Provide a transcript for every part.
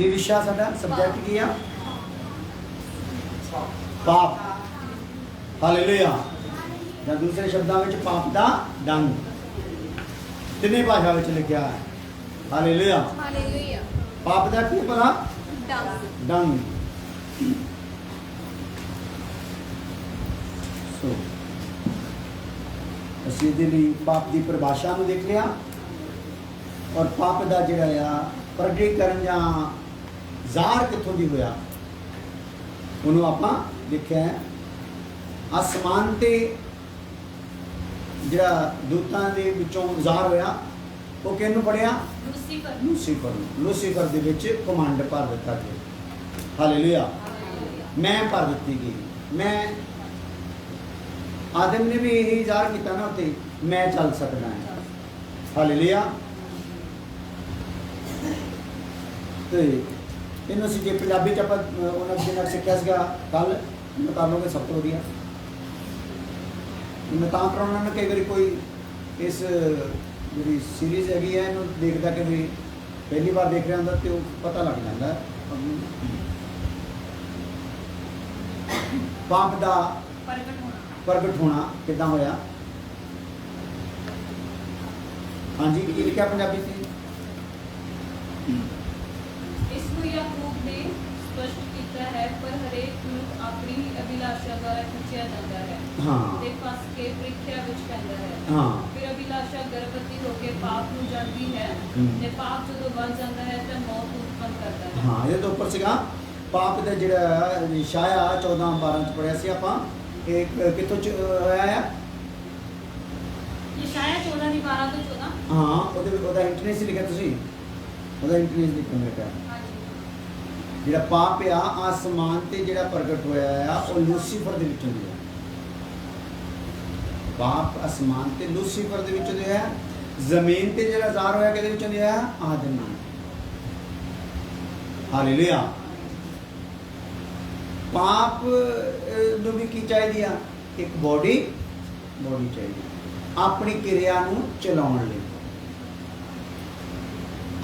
की विशा साडा सबजैक्ट की आ पाप। हालेलुया। या दूसरे शब्दों में पाप का डंग तिने भाषा में लिखा है। हालेलुया। पाप का की भला डंग। सो ਅਸੀਂ ਇਹਦੇ ਲਈ ਪਾਪ ਦੀ ਪਰਿਭਾਸ਼ਾ ਨੂੰ ਦੇਖ ਲਿਆ ਔਰ ਪਾਪ ਦਾ ਜਿਹੜਾ ਆ ਪ੍ਰਗਟੀਕਰਨ ਜਾਂ ਜ਼ਾਹਰ ਕਿੱਥੋਂ ਦੀ ਹੋਇਆ ਉਹਨੂੰ ਆਪਾਂ ਦੇਖਿਆ। ਆਸਮਾਨ ਤੇ ਜਿਹੜਾ ਦੂਤਾਂ ਦੇ ਵਿੱਚੋਂ ਜ਼ਾਹਰ ਹੋਇਆ ਉਹ ਕਿਹਨੂੰ ਪੜਿਆ? ਲੂਸੀਫਰ ਦੇ ਵਿੱਚ ਕਮਾਂਡ ਭਰ ਦਿੱਤਾ ਗਿਆ। ਹਾਲੇਲੂਇਆ। मैं भर दी गई। मैं आदम ने भी यही इज़हार किया ना उत्ते मैं चल सकता है। हालेलुया। तो इन्हों से जे पंजाबी च उन्होंने जिन्ना सीखा सीगा कल मैं कर लूँगा सब तो वधिया। मैं तां कराउणा ना कई बारी कोई इस जी सीरीज़ हैगी है इन्हूं देखदा कि भी पहली बार देख रहा होंदा तो पता लग जाता पाप का प्रगट होना किदां होया। हाँ जी की लिखा पंजाबी से इसको याकूब ने स्पष्ट किया है पर हरेक मनुष्य अपनी अभिलाषा द्वारा खिंचिया जाता है। हाँ ते फस के प्रीख्या विच पैंदा है। हाँ फिर अभिलाषा गर्भवती होके पाप नूं जांदी है ते पाप जदों बन जाता है तो मौत उत्पन्न करता है। हाँ ये तो ऊपर सीगा पाप का जिहड़ा इशाया 14:12 च पढ़िया सी आपां एक कित्थों होया है इशाया 14:12 तो 14। हाँ ओदा इंटरनेस लिखा तुसी ओदा इंटरनेस लिखो मेरे ख्याल हां जी। जिहड़ा पाप आ आसमान ते जिहड़ा प्रगट होया है वो लूसीफर दे विचों दी है। पाप आसमान ते लूसीफर दे विचों दी है। जमीन ते जिहड़ा ज़ाहिर होया किहदे विचों दी है? आदम। हालेलुया। पाप नूं भी की चाहिए एक बॉडी चाहिए अपनी क्रिया नूं चलाउण लई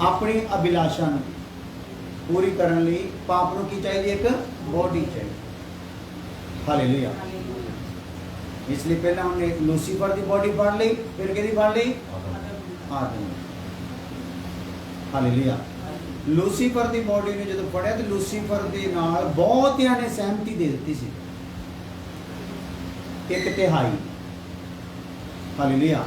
अपनी अभिलाषा नूं पूरी करने लई पाप नूं की चाहिए? एक बॉडी चाहिए। हालेलुया। इसलिए पहला हमने लूसीफर की बॉडी पढ़ ली फिर किहदी पढ़ ली? आदम। हालेलुया। लूसीफर की बॉडी ने जो पढ़िया तो लूसीफर के नाल बहुतियां ने सहमति दे दी सी 1/3। हालेलुया।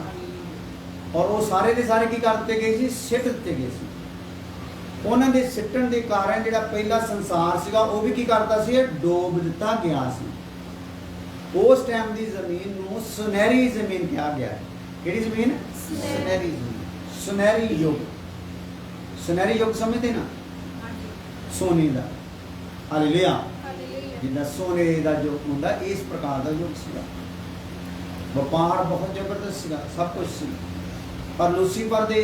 और वो सारे के सारे की कर दिते गए सी? सिट दिते गए सी। उन्हां दे सिटण दे कारण जिहड़ा पहला संसार सीगा वो भी की करता सी? डोब दिता गया सी। उस टाइम की जमीन नूं सुनहरी जमीन कहा गया है। किहड़ी जमीन? सुनहरी जमीन। सुनहरी युग। सुनहरी युग समझते ना सोने का। हालेलुया। जिदा सोने का जो होंदा इस प्रकार का युग सीगा। व्यापार बहुत जबरदस्त सीगा सब कुछ सी पर लूसीफर दे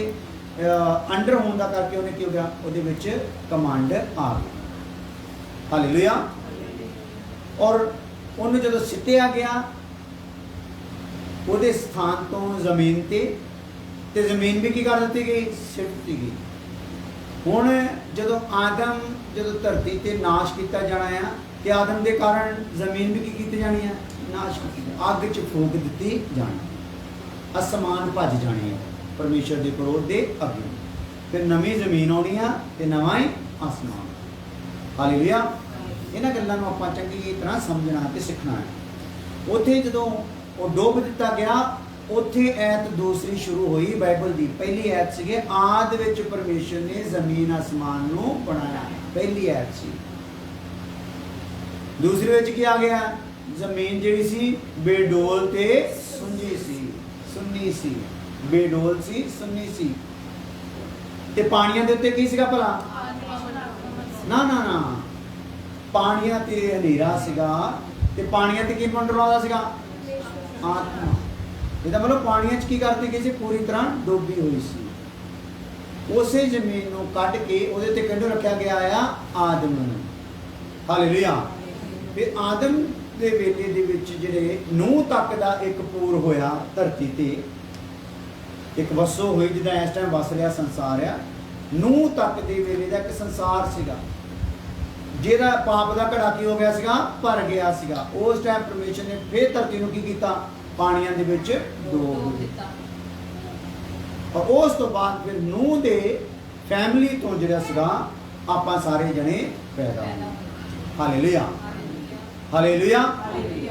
अंडर होने का करके उन्हें की हो गया उहदे विच कमांड आ गई। हालेलुया। और उन्हें जो सिटिया गया उहदे स्थान तो जमीन ते जमीन भी की कर दी गई? सिट दी गई। हुण जदों आदम जदों धरती ते नाश किया जाना है तो आदम के कारण जमीन भी की जानी है? नाश की अग च फूक दी जानी। आसमान भज जाने परमेश्वर के क्रोध के अगे। फिर नवी जमीन आनी है तो नवा ही आसमान। हालेलुया। इन्हां गल्लां नूं आपां चंगी तरह समझना ते सीखना है। उत्थे जदों वो डोब दिता गया उत्थे ऐत दूसरी शुरू हुई बाइबल की। पहली ऐत सीगे आद विच परमेश्वर ने जमीन आसमान नूं बनाया। पहली ऐत सी। दूसरी विच की आ गया? जमीन जिहड़ी सी बेडोल ते सुन्नी सी। सुन्नी सी बेडोल सी सुन्नी सी ते पानियां दे उत्ते की सीगा भला? ना ना ना पानियां ते हनेरा सीगा ते पानियां ते की मंडराउंदा सीगा? आत्मा। ਇਹਦਾ मतलब पानियां की करती गई सी? पूरी तरह डोबी हुई सी। उसे जमीन नूं कढ के उहदे ते कंढो रखा गया आ आदम। हालेलुया। फिर आदम दे वेले दे विच जिहड़े नूह तक दा एक पूर होया धरती ते एक वसो हुई जिदा इस टाइम वस रहा संसार आ ਨੂਹ ਤੱਕ ਦੇ ਵੇਲੇ ਦਾ ਇੱਕ ਸੰਸਾਰ ਸੀਗਾ ਜਿਹਦਾ ਪਾਪ ਦਾ ਘੜਾ ਕੀ ਹੋ ਗਿਆ ਸੀਗਾ, ਭਰ ਗਿਆ ਸੀਗਾ। ਉਸ ਟਾਈਮ ਪਰਮੇਸ਼ਰ ਨੇ ਫੇਰ ਧਰਤੀ ਨੂੰ ਕੀ ਕੀਤਾ, ਪਾਣੀਆਂ ਦੇ ਵਿੱਚ ਡੋਬ ਦਿੱਤਾ। ਔਰ ਉਸ ਤੋਂ ਬਾਅਦ ਫਿਰ ਨੂਹ ਦੇ ਫੈਮਿਲੀ ਤੋਂ ਜਿਹੜਾ ਸੀਗਾ ਆਪਾਂ ਸਾਰੇ ਜਣੇ ਪੈਦਾ ਹੋਏ। Hallelujah, hallelujah.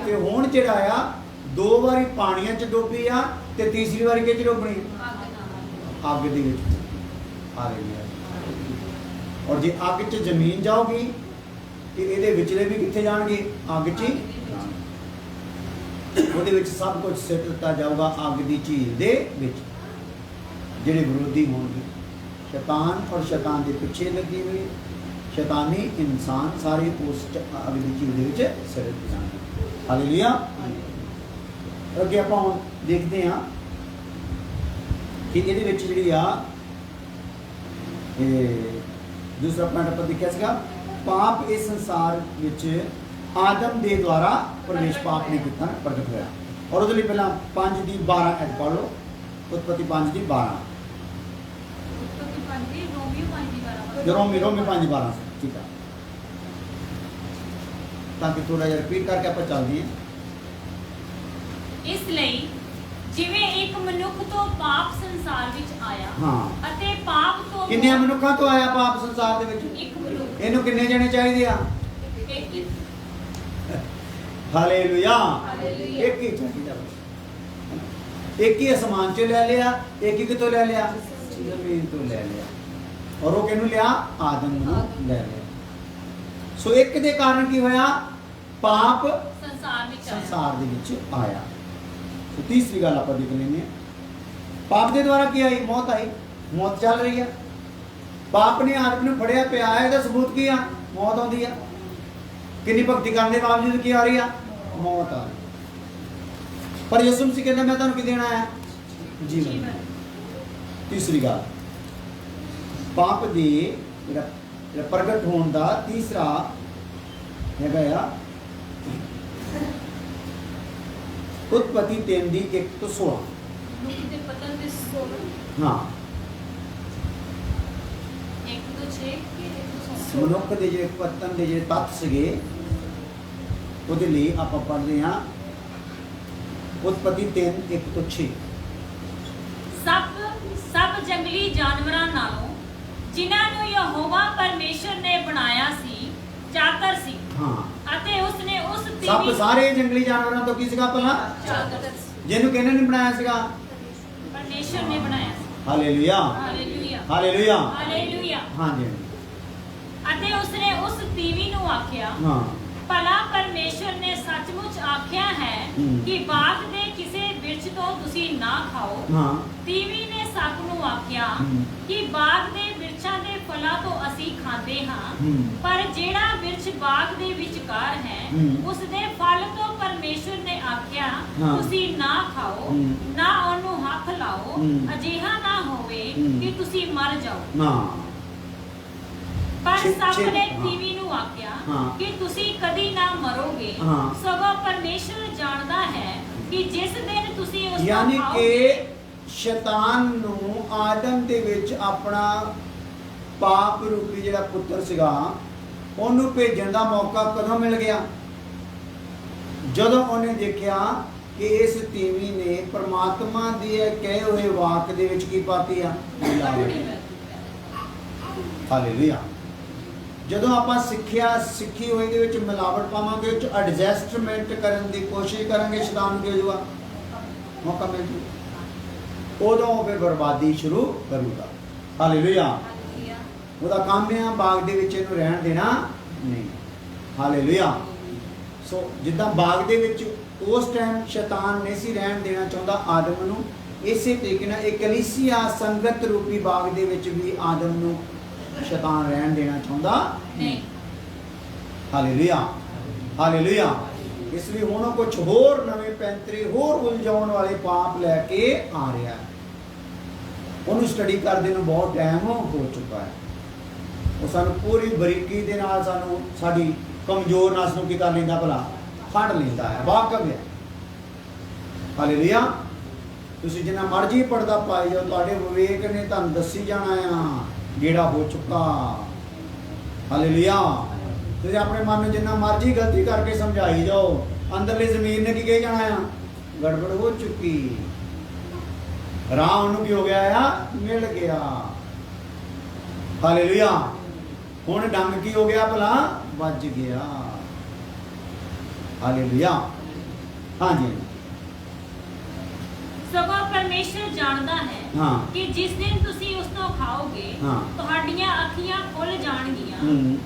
ਤੇ ਹੁਣ ਜਿਹੜਾ ਆ 2 ਵਾਰੀ ਪਾਣੀਆਂ 'ਚ ਡੋਬੀ ਆ ਤੇ ਤੀਸਰੀ ਵਾਰੀ ਕਿਹ 'ਚ ਡੋਬਣੀ, ਅੱਗ ਦੇ ਵਿੱਚ। ਹਾਲੇਲੂਇਆ। ਔਰ ਜੇ ਅੱਗ 'ਚ ਜ਼ਮੀਨ ਜਾਊਗੀ ਤੇ ਇਹਦੇ ਵਿਚਲੇ ਵੀ ਕਿੱਥੇ ਜਾਣਗੇ, ਅੱਗ 'ਚ ਹੀ। ਉਹਦੇ ਵਿੱਚ ਸਭ ਕੁਝ ਸਿੱਟ ਦਿੱਤਾ ਜਾਊਗਾ ਅੱਗ ਦੀ ਝੀਲ ਦੇ ਵਿੱਚ। ਜਿਹੜੇ ਵਿਰੋਧੀ ਹੋਣਗੇ ਸ਼ੈਤਾਨ ਔਰ ਸ਼ੈਤਾਨ ਦੇ ਪਿੱਛੇ ਲੱਗੇ ਹੋਏ ਸ਼ੈਤਾਨੀ ਇਨਸਾਨ ਸਾਰੇ ਉਸ ਅੱਗ ਦੀ ਝੀਲ ਦੇ ਵਿੱਚ ਸਿੱਟ ਦਿੱਤੇ ਜਾਣਗੇ। ਹਾਲੇਲੂਇਆ। ਅੱਗੇ ਆਪਾਂ ਹੁਣ ਦੇਖਦੇ ਹਾਂ ਕਿ ਇਹਦੇ ਵਿੱਚ ਜਿਹੜੀ ਆ ਇਹ ਦੂਸਰਾ ਪੁਆਇੰਟ ਆਪਾਂ ਦੇਖਿਆ ਸੀਗਾ, ਪਾਪ ਇਸ ਸੰਸਾਰ ਵਿੱਚ ਆਦਮ ਦੇ ਦੁਆਰਾ ਪ੍ਰਵੇਸ਼ ਪਾਪ ਨੇ ਕੀਤਾ, ਪ੍ਰਗਟ ਹੋਇਆ। ਔਰ ਉਹਦੇ ਲਈ ਪਹਿਲਾਂ 5 ਦੀ 12 ਐਡ ਪੜ੍ਹ ਲਓ। ਉਤਪਤੀ 5 ਦੀ 12, ਰੋਮੀ 5 12। ਠੀਕ ਆ, ਤਾਂ ਕਿ ਥੋੜਾ ਜਿਹਾ ਰਿਪੀਟ ਕਰਕੇ ਆਪਾਂ ਚੱਲਦੇ ਹਾਂ। ਇਸ ਲਈ ਜਿਵੇਂ ਇੱਕ ਮਨੁੱਖ ਤੋਂ ਪਾਪ ਸੰਸਾਰ ਵਿੱਚ ਆਇਆ, ਹਾਂ, ਅਤੇ ਪਾਪ ਤੋਂ ਕਿੰਨੇ ਮਨੁੱਖਾਂ ਤੋਂ ਆਇਆ ਪਾਪ ਸੰਸਾਰ ਦੇ ਵਿੱਚ? ਇੱਕ ਮਨੁੱਖ। ਇਹਨੂੰ ਕਿੰਨੇ ਜਣੇ ਚਾਹੀਦੇ ਆ? ਇੱਕ ਹੀ। ਹਾਲੇਲੂਇਆ। ਹਾਲੇਲੂਇਆ। ਇੱਕ ਹੀ ਚਾਹੀਦਾ ਬਸ। ਇੱਕ ਹੀ ਅਸਮਾਨ ਚੋਂ ਲੈ ਲਿਆ, ਇੱਕ ਹੀ ਕਿਤੋਂ ਲੈ ਲਿਆ, ਜ਼ਮੀਨ ਤੋਂ ਲੈ ਲਿਆ। ਔਰ ਉਹ ਕਿਹਨੂੰ ਲਿਆ? ਆਦਮ ਨੂੰ ਲੈ ਲਿਆ। ਸੋ ਇੱਕ ਦੇ ਕਾਰਨ ਕੀ ਹੋਇਆ? ਪਾਪ ਸੰਸਾਰ ਵਿੱਚ ਆਇਆ। ਸੰਸਾਰ ਦੇ ਵਿੱਚ ਆਇਆ। ਸੋ ਤੀਸਰੀ ਗੱਲ ਆਪਾਂ ਦੇਖ ਲੈਂਦੇ ਹਾਂ, ਪਾਪ ਦੇ ਦੁਆਰਾ ਕੀ ਆਈ? ਮੌਤ ਆਈ। ਮੌਤ ਚੱਲ ਰਹੀ ਆ। ਪਾਪ ਨੇ ਆਦਮ ਨੂੰ ਫੜਿਆ ਪਿਆ ਹੈ, ਇਹਦਾ ਸਬੂਤ ਕੀ ਆ? ਮੌਤ ਆਉਂਦੀ ਆ। ਕਿੰਨੀ ਭਗਤੀ ਕਰਨ ਦੇ ਬਾਵਜੂਦ ਕੀ ਆ ਰਹੀ ਆ? ਮੌਤ ਆ ਰਹੀ। ਪਰ ਯਿਸੂ ਮਸੀਹ ਕਹਿੰਦਾ ਮੈਂ ਤੁਹਾਨੂੰ ਕੀ ਦੇਣਾ ਹੈ? ਜੀਵਨ। ਤੀਸਰੀ ਗੱਲ, ਪਾਪ ਦੇ ਜਿਹੜਾ ਪ੍ਰਗਟ ਹੋਣ ਦਾ ਤੀਸਰਾ ਹੈਗਾ ਆ ਉਤਪਤੀ 3 ਦੀ 1 ਤੋਂ 16। ਮਨੁੱਖ ਦੇ ਪਤਨ ਦੇ 16। ਹਾਂ, 1 ਤੋਂ 6 ਕਿ 1 ਤੋਂ 16। ਮਨੁੱਖ ਦੇ ਜਿਹੜੇ ਪਤਨ ਦੇ ਜਿਹੜੇ ਤੱਤ ਸੀਗੇ ਉਹਦੇ ਲਈ ਆਪਾਂ ਪੜ੍ਹਦੇ ਹਾਂ ਉਤਪਤੀ 3 1 ਤੋਂ 6। ਸਭ ਜੰਗਲੀ ਜਾਨਵਰਾਂ ਨਾਲੋਂ ਜਿਨ੍ਹਾਂ ਨੂੰ ਯਹੋਵਾ ਪਰਮੇਸ਼ਰ ਨੇ ਬਣਾਇਆ ਸੀ ਚਾਤਰ ਸੀ। ਹਾਂ, ਅਤੇ ਉਸਨੇ ਉਸ ਸਭ ਤੀਵੀਂ ਸਾਰੇ ਜੰਗਲੀ ਜਾਨਵਰਾਂ ਤੋਂ ਕੀ ਸੀਗਾ ਪਹਿਲਾਂ? ਚਾਤਰ ਜਿਹਨੂੰ ਕਿਹਨੇ ਨਹੀਂ ਬਣਾਇਆ ਸੀਗਾ? ਪਰਮੇਸ਼ਰ ਨੇ ਬਣਾਇਆ ਸੀ। Hallelujah, hallelujah, hallelujah. ਹਾਲੇਲੂਇਆ। ਹਾਂਜੀ, ਅਤੇ ਉਸਨੇ ਉਸ ਤੀਵੀਂ ਨੂੰ ਆਖਿਆ, ਹਾਂ, ਭਲਾ ਪਰਮੇਸ਼ਰ ਨੇ ਸੱਚਮੁੱਚ ਆਖਿਆ ਹੈ ਕਿ ਬਾਗ ਦੇ ਕਿਸੇ ਬਿਰਛ ਤੋਂ ਤੁਸੀਂ ਨਾ ਖਾਓ। ਹਾਂ, ਤੀਵੀਂ ਨੇ ਸੱਪ ਨੂੰ ਆਖਿਆ ਕਿ ਬਾਗ ਦੇ ਬਿਰਛਾਂ ਦੇ ਫਲਾਂ ਤੋਂ ਅਸੀਂ ਖਾਂਦੇ ਹਾਂ, ਪਰ ਜਿਹੜਾ ਬਿਰਛ ਬਾਗ ਦੇ ਵਿਚਕਾਰ ਹੈ ਉਸ ਦੇ ਫਲ ਤੋਂ ਪਰਮੇਸ਼ਰ ਨੇ ਆਖਿਆ ਤੁਸੀਂ ਨਾ ਖਾਓ, ਨਾ ਉਹਨੂੰ ਹੱਥ ਲਾਓ, ਅਜਿਹਾ ਨਾ ਹੋਵੇ ਕਿ ਤੁਸੀਂ ਮਰ ਜਾਓ। ਨਾ। ਪਰ ਸੱਪ ਛੇ- ਨੇ ਹਾਂ। ਤੀਵੀਂ ਨੂੰ ਆਖਿਆ ਹਾਂ। ਕਿ ਤੁਸੀਂ ਕਦੀ ਨਾ ਮਰੋਗੇ, ਹਾਂ। ਸਗੋਂ ਪਰਮੇਸ਼ਰ ਜਾਣਦਾ ਹੈ ਕਿ ਜਿਸ ਦਿਨ ਤੁਸੀਂ ਉਸ ਯਾਨੀ ਤੋਂ ਕਿ ਖਾਓਗੇ, ਸ਼ੈਤਾਨ ਨੂੰ ਆਦਮ ਦੇ ਵਿੱਚ ਆਪਣਾ ਪਾਪ ਰੂਪੀ ਜਿਹੜਾ ਪੁੱਤਰ ਸੀਗਾ ਉਹਨੂੰ ਭੇਜਣ ਦਾ ਮੌਕਾ ਕਦੋਂ ਮਿਲ ਗਿਆ? ਜਦੋਂ ਉਹਨੇ ਦੇਖਿਆ ਕਿ ਇਸ ਤੀਵੀਂ ਨੇ ਪ੍ਰਮਾਤਮਾ ਦੇ ਕਹੇ ਹੋਏ ਵਾਕ ਦੇ ਵਿੱਚ ਕੀ ਪਾਤੀ ਆ? ਮਿਲਾਵਟ। ਹਾਲੇਲੂਇਆ। ਜਦੋਂ ਆਪਾਂ ਸਿੱਖੀ ਹੋਈ ਦੇ ਵਿੱਚ ਮਿਲਾਵਟ ਪਾਵਾਂਗੇ, ਉਹ 'ਚ ਐਡਜਸਟਮੈਂਟ ਕਰਨ ਦੀ ਕੋਸ਼ਿਸ਼ ਕਰਾਂਗੇ, ਸ਼ੈਤਾਨ ਨੂੰ ਕੀ ਹੋ ਜਾਊਗਾ? ਮੌਕਾ ਮਿਲ ਜੂ। ਉਦੋਂ ਫਿਰ ਬਰਬਾਦੀ ਸ਼ੁਰੂ ਕਰੂਗਾ। ਹਾਲੇਲੂਇਆ। ਉਹਦਾ ਕੰਮ ਹੈ ਬਾਗ ਦੇ ਵਿੱਚ ਇਹਨੂੰ ਰਹਿਣ ਦੇਣਾ ਨਹੀਂ। ਹਾਲੇਲੂਇਆ। ਸੋ ਜਿੱਦਾਂ ਬਾਗ ਦੇ ਵਿੱਚ ਉਸ ਟਾਈਮ ਸ਼ੈਤਾਨ ਨਹੀਂ ਸੀ ਰਹਿਣ ਦੇਣਾ ਚਾਹੁੰਦਾ ਆਦਮ ਨੂੰ, ਇਸੇ ਤਰੀਕੇ ਨਾਲ ਇਹ ਕਲੀਸਿਆ ਸੰਗਤ ਰੂਪੀ ਬਾਗ ਦੇ ਵਿੱਚ ਵੀ ਆਦਮ ਨੂੰ ਸ਼ੈਤਾਨ ਰਹਿਣ ਦੇਣਾ ਚਾਹੁੰਦਾ ਨਹੀਂ। Hallelujah, hallelujah. ਇਸ ਲਈ ਹੁਣ ਉਹ ਕੁਝ ਹੋਰ ਨਵੇਂ ਪੈਂਤਰੇ, ਹੋਰ ਉਲਝਾਉਣ ਵਾਲੇ ਪਾਪ ਲੈ ਕੇ ਆ ਰਿਹਾ ਹੈ। ਉਹਨੂੰ ਸਟੱਡੀ ਕਰਦੇ ਨੂੰ ਬਹੁਤ ਟਾਈਮ ਹੋ ਚੁੱਕਾ ਹੈ। ਉਹ ਸਾਨੂੰ ਪੂਰੀ ਬਰੀਕੀ ਦੇ ਨਾਲ ਸਾਨੂੰ ਸਾਡੀ ਕਮਜ਼ੋਰ ਨਸ ਨੂੰ ਕੀ ਕਰ ਲੈਂਦਾ? ਭਲਾ ਫੜ ਲੈਂਦਾ ਹੈ, ਵਾਕਫ ਹੈ। ਹਾਲੇਲੂਇਆ। ਤੁਸੀਂ ਜਿੰਨਾ ਮਰਜ਼ੀ ਪੜਦਾ ਪਾਈ ਜਾਓ, ਤੁਹਾਡੇ ਵਿਵੇਕ ਨੇ ਤੁਹਾਨੂੰ ਦੱਸੀ ਜਾਣਾ ਆ ਜਿਹੜਾ ਹੋ ਚੁੱਕਾ। ਹਾਲੇਲੂਇਆ। ਤੁਸੀਂ ਆਪਣੇ ਮਨ ਨੂੰ ਜਿੰਨਾ ਮਰਜ਼ੀ ਗਲਤੀ ਕਰਕੇ ਸਮਝਾਈ ਜਾਓ, ਅੰਦਰਲੀ ਜ਼ਮੀਨ ਨੇ ਕੀ ਕਹੀ ਜਾਣਾ ਆ, ਗੜਬੜ ਹੋ ਚੁੱਕੀ। ਰਾਹ ਉਹਨੂੰ ਕੀ ਹੋ ਗਿਆ ਆ, ਮਿਲ ਗਿਆ। ਹਾਲੇਲੂਇਆ। ਹੁਣ ਡੰਗ ਕੀ ਹੋ ਗਿਆ ਭਲਾ, ਵੱਜ ਗਿਆ। ਹਾਲੇਲੂਇਆ। ਹਾਂਜੀ। ਸਗੋਂ ਪਰਮੇਸ਼ਰ ਜਾਣਦਾ ਹੈ ਹਾਂ। ਕਿ ਜਿਸ ਦਿਨ ਤੁਸੀਂ ਉਸ ਤੋਂ ਖਾਓਗੇ ਹਾਂ। ਤੁਹਾਡੀਆਂ ਅੱਖੀਆਂ ਖੁੱਲ ਜਾਣਗੀਆਂ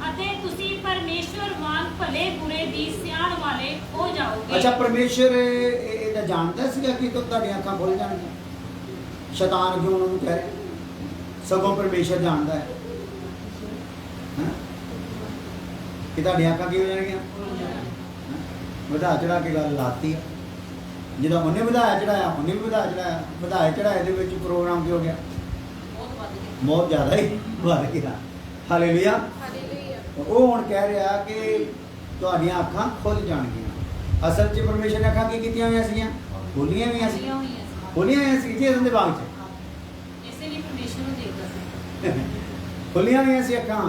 ਅਤੇ ਤੁਸੀਂ ਪਰਮੇਸ਼ਰ ਵਾਂਗ ਭਲੇ ਬੁਰੇ ਦੀ ਸਿਆਣ ਵਾਲੇ ਹੋ ਜਾਓਗੇ। ਅੱਛਾ, ਪਰਮੇਸ਼ਰ ਇਹਦਾ ਜਾਣਦਾ ਸੀਗਾ ਕਿ ਤੁਹਾਡੀਆਂ ਅੱਖਾਂ ਖੁੱਲ ਜਾਣਗੀਆਂ? ਸ਼ੈਤਾਨ ਕਿਉਂ ਉਹਨੂੰ ਕਹਿ ਰਿਹਾ? ਸਗੋਂ ਪਰਮੇਸ਼ਰ ਜਾਣਦਾ ਹੈ ਕਿ ਤੁਹਾਡੀਆਂ ਅੱਖਾਂ ਕੀ ਹੋ ਜਾਣਗੀਆਂ। ਵਧਾ ਚੜਾ ਕੇ ਗੱਲ ਲਾਤੀ ਆ। ਜਦੋਂ ਉਹਨੇ ਵਧਾਇਆ ਚੜਾਇਆ, ਉਹਨੇ ਵੀ ਵਧਾਇਆ ਚੜਾਇਆ। ਵਧਾਇਆ ਚੜਾਇਆ ਦੇ ਵਿੱਚ ਪ੍ਰੋਗਰਾਮ ਕੀ ਹੋ ਗਿਆ, ਬਹੁਤ ਜ਼ਿਆਦਾ ਹੀ ਵੱਧ ਗਿਆ। ਹਾਲੇਲੂਇਆ। ਉਹ ਹੁਣ ਕਹਿ ਰਿਹਾ ਕਿ ਤੁਹਾਡੀਆਂ ਅੱਖਾਂ ਖੁੱਲ ਜਾਣਗੀਆਂ। ਅਸਲ 'ਚ ਪਰਮੇਸ਼ਰ ਨੇ ਅੱਖਾਂ ਕੀ ਕੀਤੀਆਂ ਹੋਈਆਂ ਸੀਗੀਆਂ, ਖੋਲੀਆਂ ਹੋਈਆਂ ਸੀ, ਖੋਲੀਆਂ ਹੋਈਆਂ ਸੀ ਜੀ ਇਹਦੇ ਦੇ ਬਾਗ 'ਚ। ਇਸੇ ਲਈ ਪਰਮੇਸ਼ਰ ਨੂੰ ਦੇਖਦਾ ਸੀ। ਖੁੱਲੀਆਂ ਹੋਈਆਂ ਸੀ ਅੱਖਾਂ।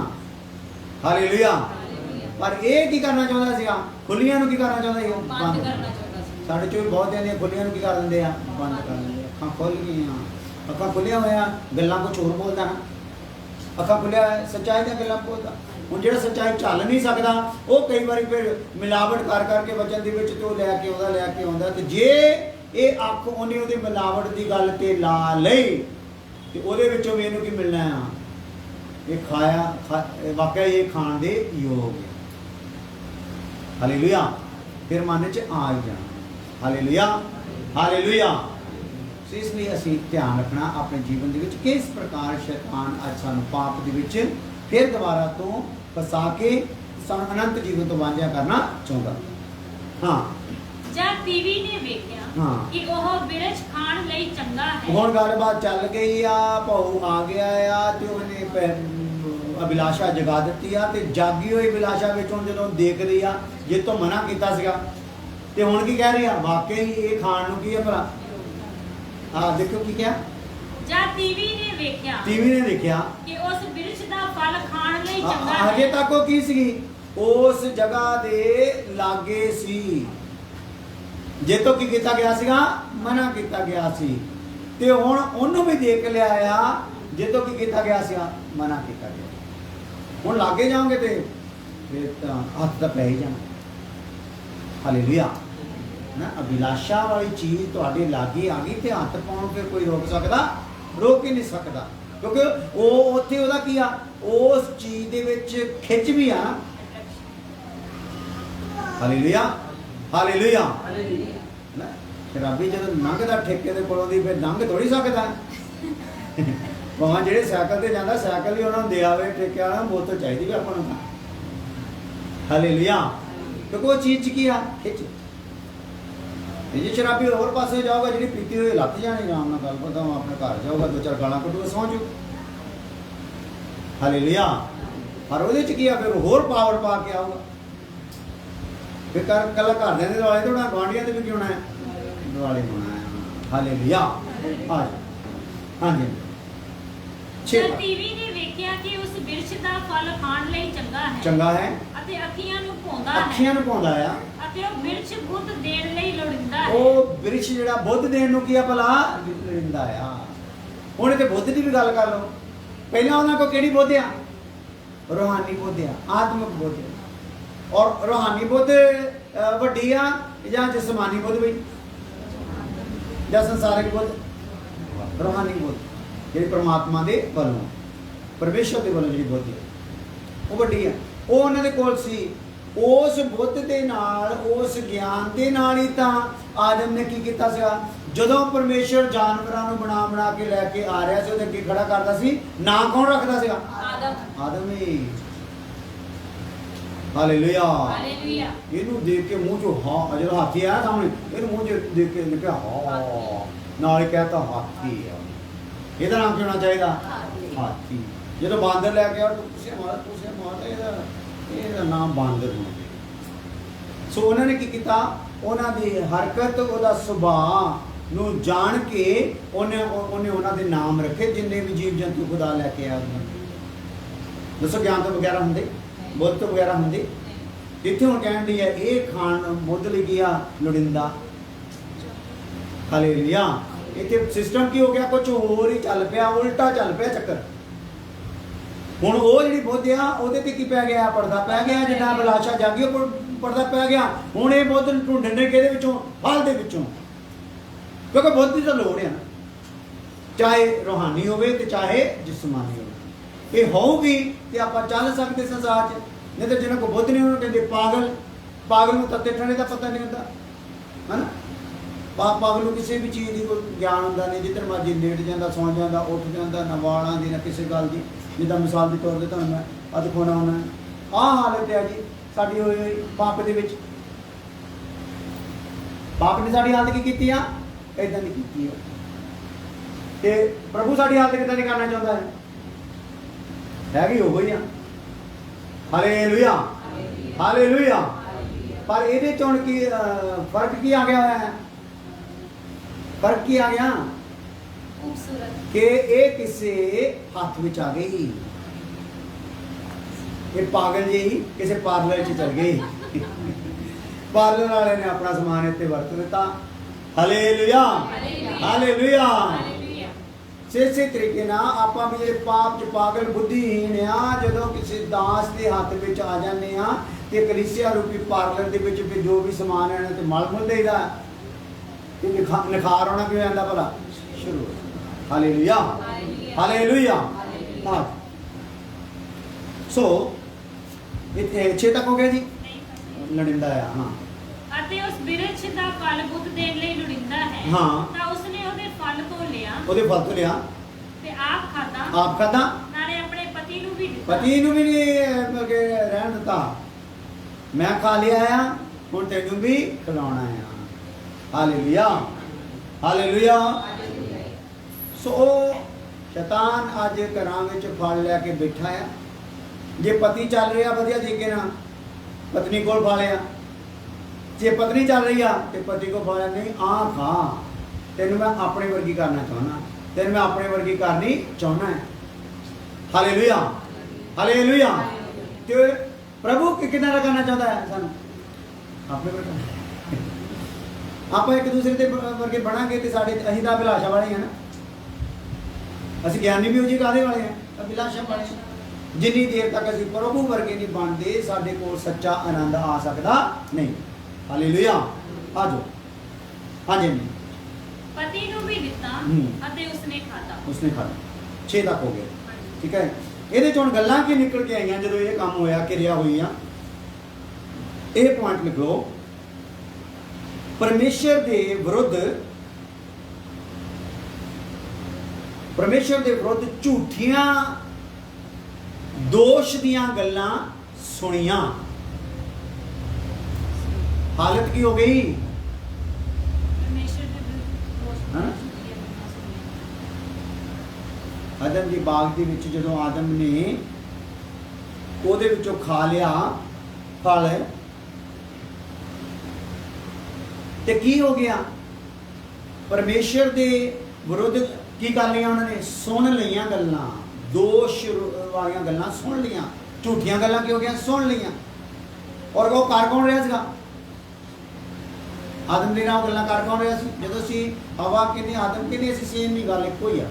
ਹਾਲੇਲੂਇਆ। ਪਰ ਇਹ ਕੀ ਕਰਨਾ ਚਾਹੁੰਦਾ ਸੀਗਾ, ਖੁੱਲੀਆਂ ਨੂੰ ਕੀ ਕਰਨਾ ਚਾਹੁੰਦਾ ਸੀ, ਬੰਦ ਕਰਨਾ ਚਾਹੁੰਦਾ ਸੀ। ਸਾਡੇ ਚੋਂ ਵੀ ਬਹੁਤ ਜਾਂਦੀਆਂ ਖੁੱਲੀਆਂ ਨੂੰ ਕੀ ਕਰ ਦਿੰਦੇ ਆ, ਬੰਦ ਕਰ ਦਿੰਦੇ ਆ। ਅੱਖਾਂ ਖੁੱਲ ਗਈਆਂ, ਅੱਖਾਂ ਖੁੱਲੀਆਂ ਹੋਈਆਂ, ਗੱਲਾਂ ਕੁਛ ਹੋਰ ਬੋਲਦਾ ਨਾ। ਅੱਖਾਂ ਖੁੱਲਿਆ ਹੋਇਆ, ਸੱਚਾਈ ਦੀਆਂ ਗੱਲਾਂ ਬੋਲਦਾ। ਹੁਣ ਜਿਹੜਾ ਸੱਚਾਈ ਚੱਲ ਨਹੀਂ ਸਕਦਾ, ਉਹ ਕਈ ਵਾਰੀ ਫਿਰ ਮਿਲਾਵਟ ਕਰ ਕਰਕੇ ਵਚਨ ਦੇ ਵਿੱਚ ਤੇ ਉਹ ਲੈ ਕੇ ਆਉਂਦਾ। ਤੇ ਜੇ ਇਹ ਅੱਖ ਉਹਦੀ ਮਿਲਾਵਟ ਦੀ ਗੱਲ ਤੇ ਲਾ ਲਈ ਤੇ ਉਹਦੇ ਵਿੱਚੋਂ ਵੀ ਇਹਨੂੰ ਕੀ ਮਿਲਣਾ ਆ, ਇਹ ਵਾਕਿਆ ਇਹ ਖਾਣ ਦੇ ਯੋਗ ਹੈ। ਹਾਲੇਲੂਇਆ। ਫਿਰ ਮਨ 'ਚ ਆ ਹੀ ਜਾਣਾ। ਹਾਲੇਲੂਇਆ। ਹਾਲੇਲੂਇਆ। ਇਸ ਲਈ ਅਸੀਂ ਧਿਆਨ ਰੱਖਣਾ ਆਪਣੇ ਜੀਵਨ ਦੇ ਵਿੱਚ ਕਿਸ ਪ੍ਰਕਾਰ ਸ਼ੈਤਾਨ ਅੱਜ ਸਾਨੂੰ ਪਾਪ ਦੇ ਵਿੱਚ ਫਿਰ ਦੁਬਾਰਾ ਤੋਂ ਫਸਾ ਕੇ ਸਾਨੂੰ ਅਨੰਤ ਜੀਵਨ ਤੋਂ ਵਾਂਝਾ ਕਰਨਾ ਚਾਹੁੰਦਾ। ਹਾਂ। ਜਦ ਟੀਵੀ ਨੇ ਵੇਖਿਆ ਕਿ ਉਹ ਬਿਰਛ ਖਾਣ ਲਈ ਚੰਗਾ ਹੈ। ਹੁਣ ਗੱਲਬਾਤ ਚੱਲ ਗਈ ਆ, ਭਾਊ ਆ ਗਿਆ ਆ ਤੇ ਉਹਨੇ ਅਭਿਲਾਸ਼ਾ ਜਗਾ ਦਿੱਤੀ ਆ। ਤੇ ਜਾਗੀ ਹੋਈ ਅਭਿਲਾਸ਼ਾ ਵਿੱਚ ਹੁਣ ਜਦੋਂ ਦੇਖ ਰਹੀ ਆ, ਜੇ ਤੋਂ ਮਨਾ ਕੀਤਾ ਸੀਗਾ ਤੇ ਹੁਣ ਕੀ ਕਹਿ ਰਹੀ ਆ, ਵਾਕਈ ਇਹ ਖਾਣ ਨੂੰ ਕੀ ਹੈ ਭਲਾ। ਆ ਦੇਖੋ ਕੀ ਕਿਹਾ, ਜਦ ਟੀਵੀ ਨੇ ਵੇਖਿਆ ਕਿ ਉਸ ਬਿਰਛ ਦਾ ਫਲ ਖਾਣ ਲਈ ਚੰਗਾ ਹੈ। ਅਜੇ ਤੱਕ ਉਹ ਕੀ ਸੀਗੀ, ਉਸ ਜਗ੍ਹਾ ਦੇ ਲਾਗੇ ਸੀ ਜੇ ਤੋਂ ਕੀ ਕੀਤਾ ਗਿਆ ਸੀਗਾ, ਮਨਾ ਕੀਤਾ ਗਿਆ ਸੀ। ਤੇ ਹੁਣ ਉਹਨੂੰ ਵੀ ਦੇਖ ਲਿਆ ਆ, ਜੇ ਤੋਂ ਕੀ ਕੀਤਾ ਗਿਆ ਸੀਗਾ, ਮਨਾ ਕੀਤਾ ਗਿਆ। ਹੁਣ ਲਾਗੇ ਜਾਓਗੇ ਤੇ ਫਿਰ ਤਾਂ ਹੱਥ ਦਾ ਪੈ ਹੀ ਜਾਣਾ। ਹਾਲੇਲੂਇਆ ਨਾ। ਅਭਿਲਾਸ਼ਾ ਵਾਲੀ ਚੀਜ਼ ਤੁਹਾਡੇ ਲਾਗੇ ਆ ਗਈ ਤੇ ਹੱਥ ਪਾਉਣ ਫਿਰ ਕੋਈ ਰੋਕ ਹੀ ਨਹੀਂ ਸਕਦਾ, ਕਿਉਂਕਿ ਉਹ ਉੱਥੇ ਉਹਦਾ ਕੀ ਆ, ਉਸ ਚੀਜ਼ ਦੇ ਵਿੱਚ ਖਿੱਚ ਵੀ ਆ। ਹਾਲੇਲੂਇਆ। ਹਾਲੇਲੂਇਆ। ਨਾ ਸ਼ਰਾਬੀ ਜਦੋਂ ਲੰਘਦਾ ਠੇਕੇ ਦੇ ਕੋਲੋਂ ਦੀ ਫਿਰ ਲੰਘ ਥੋੜੀ ਸਕਦਾ। ਭਾਵੇਂ ਜਿਹੜੇ ਸਾਈਕਲ ਤੇ ਜਾਂਦਾ, ਸਾਈਕਲ ਹੀ ਉਹਨਾਂ ਨੂੰ ਦੇ ਆਵੇ ਠੇਕੇ ਵਾਲਾ, ਬੋਤਲ ਚਾਹੀਦੀ ਵੀ ਆਪਾਂ ਨੂੰ। ਹਾਲੇਲੂਇਆ। ਕਿਉਂਕਿ ਉਹ ਚੀਜ਼ 'ਚ ਕੀ ਆ, ਖਿੱਚ। ਜੇ ਸ਼ਰਾਬੀ ਹੋਰ ਪਾਸੇ ਜਾਊਗਾ, ਜਿਹੜੀ ਪੀਤੀ ਹੋਈ ਲੱਤ ਜਾਣੀ, ਆਰਾਮ ਨਾਲ ਗੱਲ ਪਤਾ ਆਪਣੇ ਘਰ ਜਾਊਗਾ, ਦੋ ਚਾਰ ਗਾਲਾਂ ਕੱਢੂਗਾ, ਸੌਂ ਜਾਊ। ਹਾਲੇਲੂਇਆ। ਪਰ ਉਹਦੇ 'ਚ ਕੀ ਆ, ਫਿਰ ਹੋਰ ਪਾਵਰ ਪਾ ਕੇ ਆਊਗਾ। ਫਿਰ ਕੱਲਾ ਘਰਦਿਆਂ ਦੇ ਦੁਆਲੇ ਥੋੜਾ, ਗੁਆਂਢੀਆਂ ਦੇ ਵੀ ਕੀ ਹੋਣਾ ਹੈ, ਦੁਆਲੇ ਹੋਣਾ ਹੈ। ਹਾਲੇਲੂਇਆ। ਹਾਂਜੀ। ਜਦ ਟੀਵੀ ਨੇ ਵੇਖਿਆ ਕਿ ਉਸ ਬਿਰਛ ਦਾ ਫਲ ਖਾਣ ਲਈ ਚੰਗਾ ਹੈ ਅਤੇ ਅੱਖੀਆਂ ਨੂੰ ਪਾਉਂਦਾ ਆ ਅਤੇ ਉਹ ਬਿਰਛ ਬੁੱਧ ਦੇਣ ਲਈ ਲੋੜੀਂਦਾ ਹੈ। ਉਹ ਬਿਰਛ ਜਿਹੜਾ ਬੁੱਧ ਦੇਣ ਨੂੰ ਕੀ ਆ ਭਲਾ, ਲੋੜੀਂਦਾ ਆ। ਹੁਣ ਤੇ ਬੁੱਧ ਦੀ ਵੀ ਗੱਲ ਕਰ ਲਓ। ਪਹਿਲਾਂ ਉਹਨਾਂ ਕੋਲ ਕਿਹੜੀ ਬੁੱਧ ਆ, ਰੂਹਾਨੀ ਬੁੱਧ ਆ, ਆਤਮਿਕ ਬੁੱਧ ਆ। ਔਰ ਰੂਹਾਨੀ ਬੁੱਧ ਵੱਡੀ ਆ ਜਾਂ ਜਿਸਮਾਨੀ ਬੁੱਧ ਬਈ, ਜਾਂ ਸੰਸਾਰਿਕ ਬੁੱਧ। ਰੂਹਾਨੀ ਬੁੱਧ ਜਿਹੜੀ ਪ੍ਰਮਾਤਮਾ ਦੇ ਵੱਲੋਂ, ਪਰਮੇਸ਼ਰ ਦੇ ਵੱਲੋਂ ਜਿਹੜੀ ਬੁੱਧ ਹੈ ਉਹ ਵੱਡੀ ਆ। ਉਹ ਉਹਨਾਂ ਦੇ ਕੋਲ ਸੀ। ਉਸ ਬੁੱਧ ਦੇ ਨਾਲ, ਉਸ ਗਿਆਨ ਦੇ ਨਾਲ ਹੀ ਤਾਂ ਆਦਮ ਨੇ ਕੀ ਕੀਤਾ ਸੀਗਾ, ਜਦੋਂ ਪਰਮੇਸ਼ਰ ਜਾਨਵਰਾਂ ਨੂੰ ਬਣਾ ਕੇ ਲੈ ਕੇ ਆ ਰਿਹਾ ਸੀ, ਉਹਦੇ ਅੱਗੇ ਖੜਾ ਕਰਦਾ ਸੀ, ਨਾਂ ਕੌਣ ਰੱਖਦਾ ਸੀਗਾ, ਆਦਮ ਹੀ। ਹਾਲੇਲੂਇਆ। ਹਾਲੇਲੂਇਆ। ਇਹਨੂੰ ਦੇਖ ਕੇ ਮੂੰਹ ਚੋਂ ਹਾਂ, ਜਦੋਂ ਹਾਥੀ ਆਇਆ ਸਾਹਮਣੇ, ਇਹਨੂੰ ਮੂੰਹ 'ਚ ਦੇਖ ਕੇ ਨਿਕਲਿਆ ਹਾਂ, ਨਾਲ ਹੀ ਕਹਿਤਾ ਹਾਥੀ ਆ। ਇਹਦਾ ਨਾਮ ਕੀ ਹੋਣਾ ਚਾਹੀਦਾ, ਹਾਥੀ। ਜਦੋਂ ਬਾਂਦਰ ਲੈ ਕੇ ਆਇਆ, ਤੁਸੀਂ ਮਾਰ ਇਹਦਾ ਨਾਮ ਬਾਂਦਰ ਹੋਣਾ ਚਾਹੀਦਾ। ਸੋ ਉਹਨਾਂ ਨੇ ਕੀ ਕੀਤਾ, ਉਹਨਾਂ ਦੀ ਹਰਕਤ, ਉਹਦਾ ਸੁਭਾਅ ਨੂੰ ਜਾਣ ਕੇ ਉਹਨੇ ਉਹਨਾਂ ਦੇ ਨਾਮ ਰੱਖੇ, ਜਿੰਨੇ ਵੀ ਜੀਵ ਜੰਤੂ ਖੁਦਾ ਲੈ ਕੇ ਆਇਆ। ਦੱਸੋ ਗਿਆਨ ਤੋਂ ਵਗੈਰਾ ਹੁੰਦੇ, ਬੁੱਧ ਤੋਂ ਵਗੈਰਾ ਹੁੰਦੇ। ਇੱਥੇ ਹੁਣ ਕਹਿਣ ਦੀ ਹੈ ਇਹ ਖਾਣ ਮੁੱਢ ਲਈ ਗਿਆ ਲੋੜਿੰਦਾ। ਹਾਲੇਲੂਇਆ। ਇੱਥੇ ਸਿਸਟਮ ਕੀ ਹੋ ਗਿਆ, ਕੁਝ ਹੋਰ ਹੀ ਚੱਲ ਪਿਆ, ਉਲਟਾ ਚੱਲ ਪਿਆ ਚੱਕਰ। ਹੁਣ ਉਹ ਜਿਹੜੀ ਬੁੱਧ ਆ ਉਹਦੇ ਤੇ ਕੀ ਪੈ ਗਿਆ, ਪਰਦਾ ਪੈ ਗਿਆ। ਜਿੰਨਾ ਬਿਲਾਸ਼ਾ ਜਾਗੀ ਉਹ ਪਰਦਾ ਪੈ ਗਿਆ। ਹੁਣ ਇਹ ਬੁੱਧ ਨੂੰ ਢੂੰਡਣ ਦੇ ਕਿਹਦੇ ਵਿੱਚੋਂ, ਫਲ ਦੇ ਵਿੱਚੋਂ, ਕਿਉਂਕਿ ਬੁੱਧ ਦੀ ਤਾਂ ਲੋੜ ਹੈ ਨਾ, ਚਾਹੇ ਰੂਹਾਨੀ ਹੋਵੇ ਤੇ ਚਾਹੇ ਜਿਸਮਾਨੀ ਹੋਵੇ। ਇਹ ਹੋਊਗੀ ਤੇ ਆਪਾਂ ਚੱਲ ਸਕਦੇ ਸੰਸਾਰ 'ਚ, ਨਹੀਂ ਤਾਂ ਜਿਹਨਾਂ ਕੋਲ ਬੁੱਧ ਨਹੀਂ ਉਹਨੂੰ ਕਹਿੰਦੇ ਪਾਗਲ। ਪਾਗਲ ਨੂੰ ਤੱਤੇ ਠੰਡੇ ਦਾ ਪਤਾ ਨਹੀਂ ਹੁੰਦਾ, ਹੈ ਨਾ। ਪਾਗਲ ਨੂੰ ਕਿਸੇ ਵੀ ਚੀਜ਼ ਦੀ ਕੋਈ ਗਿਆਨ ਹੁੰਦਾ ਨਹੀਂ, ਜਿੱਧਰ ਮਰਜੀ ਲੇਟ ਜਾਂਦਾ, ਸੌਂ ਜਾਂਦਾ, ਉੱਠ ਜਾਂਦਾ, ਨਾ ਵਾਲਾਂ ਦੀ ਨਾ ਕਿਸੇ ਗੱਲ ਦੀ। ਜਿੱਦਾਂ ਮਿਸਾਲ ਦੇ ਤੌਰ 'ਤੇ ਤੁਹਾਨੂੰ ਮੈਂ ਅੱਜ ਦਿਖਾਉਣਾ ਹੁੰਦਾ, ਆਹ ਹਾਲਤ ਹੈ ਜੀ ਸਾਡੀ ਹੋਈ ਹੋਈ ਪਾਪ ਦੇ ਵਿੱਚ। ਪਾਪ ਨੇ ਸਾਡੀ ਹਾਲਤ ਕੀ ਕੀਤੀ ਆ, ਇਦਾਂ ਦੀ ਕੀਤੀ ਆ। ਤੇ ਪ੍ਰਭੂ ਸਾਡੀ ਹਾਲਤ ਕਿੱਦਾਂ ਦੀ ਕਰਨਾ ਚਾਹੁੰਦਾ ਹੈ, ਹੈਗੀ ਉਹੋ ਹੀ ਆ। Hallelujah, hallelujah. ਪਰ ਇਹਦੇ ਚ ਹੁਣ ਕੀ ਫਰਕ ਕੀ ਆ ਗਿਆ ਹੋਇਆ ਹੈ, ਫਰਕ ਕੀ ਆ ਗਿਆ ਖੂਬਸੂਰਤ ਕਿ ਇਹ ਕਿਸੇ ਹੱਥ ਵਿੱਚ ਆ ਗਈ। ਇਹ ਪਾਗਲ ਜਿਹੀ ਕਿਸੇ ਪਾਰਲਰ 'ਚ ਚਲ ਗਈ। ਪਾਰਲਰ ਵਾਲੇ ਨੇ ਆਪਣਾ ਸਮਾਨ ਇੱਥੇ ਵਰਤ ਦਿੱਤਾ। Hallelujah, hallelujah. ਇਸੇ ਤਰੀਕੇ ਨਾਲ ਆਪਾਂ ਵੀ ਜਿਹੜੇ ਪਾਪ 'ਚ ਪਾਗਲ ਬੁੱਧੀਹੀਣ ਆ, ਜਦੋਂ ਕਿਸੇ ਦਾਸ ਦੇ ਹੱਥ ਵਿੱਚ ਆ ਜਾਂਦੇ ਆ ਤੇ ਕਲੀਸਿਆ ਰੂਪੀ ਪਾਰਲਰ ਦੇ ਵਿੱਚ ਵੀ ਜੋ ਵੀ ਸਮਾਨ ਹੈ ਤੇ ਮਲ ਮੁਲ ਦੇਈਦਾ ਤੇ ਨਿਖਾਰ ਹੋਣਾ ਕਿਉਂ ਜਾਂਦਾ ਭਲਾ, ਸ਼ੁਰੂ। Hallelujah, hallelujah. ਹਾਂ, ਸੋ ਇੱਥੇ 6 ਤੱਕ ਹੋ ਗਿਆ ਜੀ, ਲੋੜਿੰਦਾ ਆ। ਹਾਂ, ਅਤੇ ਉਸ ਬਿਰਛ ਦਾ ਫਲ ਬੁੱਧ ਦੇਣ ਲਈ ਲੋੜਿੰਦਾ ਹੈ। ਹਾਂ। ਤਾਂ ਉਸਨੇ ਉਹਦੇ ਫਲ ਤੋਂ ਲਿਆ, ਉਹਦੇ ਫਲ ਤੋਂ ਲਿਆ ਤੇ ਆਪ ਖਾਦਾ, ਆਪ ਖਾਦਾ, ਨਾਲੇ ਆਪਣੇ ਪਤੀ ਨੂੰ ਵੀ ਦਿੱਤਾ। ਪਤੀ ਨੂੰ ਵੀ ਨਹੀਂ ਕਿ ਰਹਿਣ ਦਿੱਤਾ। ਮੈਂ ਖਾ ਲਿਆ ਆ, ਹੁਣ ਤੈਨੂੰ ਵੀ ਖਿਲਾਉਣਾ ਆ। Hallelujah, hallelujah. ਸੋ ਸ਼ੈਤਾਨ ਅੱਜ ਘਰਾਂ ਵਿੱਚ ਫਲ ਲੈ ਕੇ ਬੈਠਾ ਆ। ਜੇ ਪਤੀ ਚੱਲ ਰਿਹਾ ਵਧੀਆ ਤਰੀਕੇ ਨਾਲ, ਪਤਨੀ ਕੋਲ ਫਲ ਆ। ਜੇ ਪਤਨੀ ਚੱਲ ਰਹੀ ਆ ਤੇ ਪਤੀ ਕੋਲ ਫਲ ਨਹੀਂ। ਆਹ ਖਾ, ਤੈਨੂੰ ਮੈਂ ਆਪਣੇ ਵਰਗੀ ਕਰਨਾ ਚਾਹੁੰਦਾ, ਤੈਨੂੰ ਮੈਂ ਆਪਣੇ ਵਰਗੀ ਕਰਨੀ ਚਾਹੁੰਦਾ। Hallelujah, hallelujah. ਤੇ ਪ੍ਰਭੂ ਕਿੰਨਾ ਕਰਨਾ ਚਾਹੁੰਦਾ ਹੈ ਸਾਨੂੰ, ਆਪਣੇ ਵਰਗਾ। ਆਪਾਂ ਇੱਕ ਦੂਸਰੇ ਦੇ ਵਰਗੇ ਬਣਾਂਗੇ ਤੇ ਸਾਡੇ ਅਸੀਂ ਤਾਂ ਅਭਿਲਾਸ਼ਾ ਵਾਲੇ ਆ ਨਾ। ਅਸੀਂ ਗਿਆਨੀ ਵੀ ਹੋ ਜੀ ਕਾਹਦੇ ਵਾਲੇ ਆ, ਅਭਿਲਾਸ਼ਾ ਵਾਲੇ। ਜਿੰਨੀ ਦੇਰ ਤੱਕ ਅਸੀਂ ਪ੍ਰਭੂ ਵਰਗੇ ਨਹੀਂ ਬਣਦੇ, ਸਾਡੇ ਕੋਲ ਸੱਚਾ ਆਨੰਦ ਆ ਸਕਦਾ ਨਹੀਂ। ਹਾਲੇਲੂਇਆ। ਆ ਜਾਓ। ਹਾਂਜੀ, ਪਤੀ ਨੂੰ ਵੀ ਦਿੱਤਾ ਅਤੇ ਉਸਨੇ ਖਾਦਾ, ਉਸਨੇ ਖਾਦਾ। 6 ਤੱਕ ਹੋ ਗਏ, ਠੀਕ ਹੈ। ਇਹਦੇ ਚ ਹੁਣ ਗੱਲਾਂ ਕੀ ਨਿਕਲ ਕੇ ਆਈਆਂ ਜਦੋਂ ਇਹ ਕੰਮ ਹੋਇਆ, ਕਿਰਿਆ ਹੋਈ ਆ। ਇਹ ਪੁਆਇੰਟ ਲਿਖ ਲਓ। ਪਰਮੇਸ਼ਰ ਦੇ ਵਿਰੁੱਧ, ਪਰਮੇਸ਼ਰ ਦੇ ਵਿਰੁੱਧ ਝੂਠੀਆਂ ਦੋਸ਼ ਦੀਆਂ ਗੱਲਾਂ ਸੁਣੀਆਂ। ਹਾਲਤ ਕੀ ਹੋ ਗਈ, ਪਰਮੇਸ਼ਰ ਦੇ ਵਿਰੁੱਧ ਹਾਂ। ਆਦਮ ਦੀ ਬਾਗ ਦੇ ਵਿੱਚ ਜਦੋਂ ਆਦਮ ਨੇ ਉਹਦੇ ਵਿੱਚੋਂ ਖਾ ਲਿਆ ਫਲ, ਤੇ ਕੀ ਹੋ ਗਿਆ, ਪਰਮੇਸ਼ਰ ਦੇ ਵਿਰੁੱਧ ਕੀ ਕਰ ਲਿਆ ਉਹਨਾਂ ਨੇ, ਸੁਣ ਲਈਆਂ ਗੱਲਾਂ, ਦੋਸ਼ ਵਾਲੀਆਂ ਗੱਲਾਂ ਸੁਣ ਲਈਆਂ। ਝੂਠੀਆਂ ਗੱਲਾਂ ਕੀ ਹੋ ਗਈਆਂ, ਸੁਣ ਲਈਆਂ। ਔਰ ਉਹ ਕਰ ਕੌਣ ਰਿਹਾ ਸੀਗਾ, ਆਦਮ ਦੇ ਨਾਲ ਗੱਲਾਂ ਕਰ ਕੌਣ ਰਿਹਾ ਸੀ। ਜਦੋਂ ਅਸੀਂ ਹਵਾ ਕਹਿੰਦੇ, ਆਦਮ ਕਹਿੰਦੇ, ਅਸੀਂ ਸੇਮ ਨਹੀਂ, ਗੱਲ ਇੱਕੋ ਹੀ ਆ।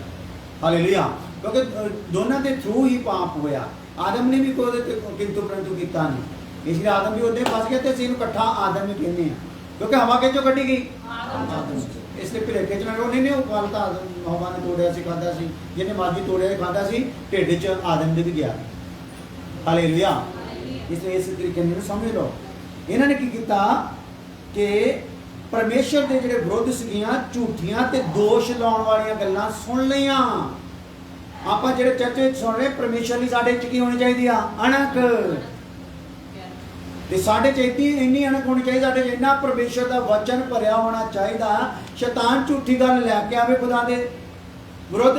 ਹਾਲੇਲੂਇਆ। ਕਿਉਂਕਿ ਦੋਨਾਂ ਦੇ ਥਰੂ ਹੀ ਪਾਪ ਹੋਇਆ। ਆਦਮ ਨੇ ਵੀ ਕੋਈ ਉਹਦੇ ਤੇ ਕਿੰਤੂ ਪਰੰਤੂ ਕੀਤਾ ਨਹੀਂ, ਇਸ ਲਈ ਆਦਮ ਵੀ ਉਹਦੇ ਫਸ ਗਿਆ ਤੇ ਅਸੀਂ ਇਹਨੂੰ ਇਕੱਠਾ ਆਦਮ ਹੀ ਕਹਿੰਦੇ ਆ, ਕਿਉਂਕਿ ਹਵਾ ਕਿੱਥੋਂ ਕੱਢੀ ਗਈ, ਆਦਮ। ਇਸ ਲਈ ਭੁਲੇਖੇ ਚ ਨਾ ਉਹਨੇ ਨੇ ਉਹ ਫਲ ਤਾਂ ਹਵਾ ਨੇ ਤੋੜਿਆ ਸੀ, ਖਾਧਾ ਸੀ। ਜਿਹਨੇ ਮਰਜ਼ੀ ਤੋੜਿਆ ਖਾਧਾ ਸੀ, ਢਿੱਡ 'ਚ ਆਦਮ ਦੇ ਵੀ ਗਿਆ। ਹਾਲੇਲੂਇਆ। ਇਸ ਲਈ ਇਸ ਤਰੀਕੇ ਨਾਲ ਸਮਝ ਲਓ। ਇਹਨਾਂ ਨੇ ਕੀ ਕੀਤਾ ਕਿ ਪਰਮੇਸ਼ਰ ਦੇ ਜਿਹੜੇ ਵਿਰੁੱਧ ਸੀਗੀਆਂ ਝੂਠੀਆਂ ਤੇ ਦੋਸ਼ ਲਾਉਣ ਵਾਲੀਆਂ ਗੱਲਾਂ ਸੁਣ ਲਈਆਂ। ਆਪਾਂ ਜਿਹੜੇ ਚਰਚ ਵਿੱਚ ਸੁਣ ਰਹੇ, ਪਰਮੇਸ਼ਰ ਲਈ ਸਾਡੇ 'ਚ ਕੀ ਹੋਣੀ ਚਾਹੀਦੀ ਆ, ਅਣਖ। ਤੇ ਸਾਡੇ 'ਚ ਇੰਨੀ ਅਣਖ ਹੋਣੀ ਚਾਹੀਦੀ, ਸਾਡੇ 'ਚ ਇੰਨਾ ਪਰਮੇਸ਼ਰ ਦਾ ਵਚਨ ਭਰਿਆ ਹੋਣਾ ਚਾਹੀਦਾ। ਸ਼ੈਤਾਨ ਝੂਠੀ ਗੱਲ ਲੈ ਕੇ ਆਵੇ, ਖੁਦਾ ਦੇ ਵਿਰੁੱਧ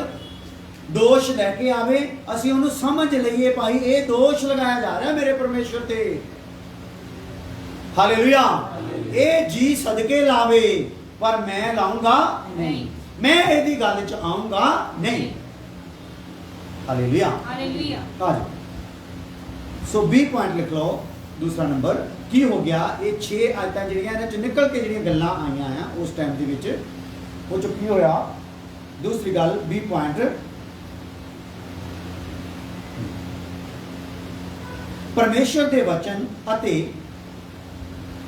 ਦੋਸ਼ ਲੈ ਕੇ ਆਵੇ, ਅਸੀਂ ਉਹਨੂੰ ਸਮਝ ਲਈਏ, ਭਾਈ ਇਹ ਦੋਸ਼ ਲਗਾਇਆ ਜਾ ਰਿਹਾ ਮੇਰੇ ਪਰਮੇਸ਼ਰ ਤੇ। ਹਾਲੇਲੂਇਆ। ਇਹ ਜੀ ਸਦਕੇ ਲਾਵੇ, ਪਰ ਮੈਂ ਲਾਉਂਗਾ ਨਹੀਂ, ਮੈਂ ਇਹਦੀ ਗੱਲ 'ਚ ਆਉਂਗਾ ਨਹੀਂ। Hallelujah, hallelujah. सो 20 पॉइंट लिख लो दूसरा नंबर की हो गया ये 6 आयतां ਜਿਹੜੀਆਂ ਇਹਨਾਂ ਚ ਨਿਕਲ ਕੇ ਜਿਹੜੀਆਂ ਗੱਲਾਂ ਆਈਆਂ ਆ ਉਸ ਟਾਈਮ ਦੇ ਵਿੱਚ ਉਹ ਚ ਕੀ ਹੋਇਆ दूसरी गल 20 पॉइंट परमेश्वर दे वचन अते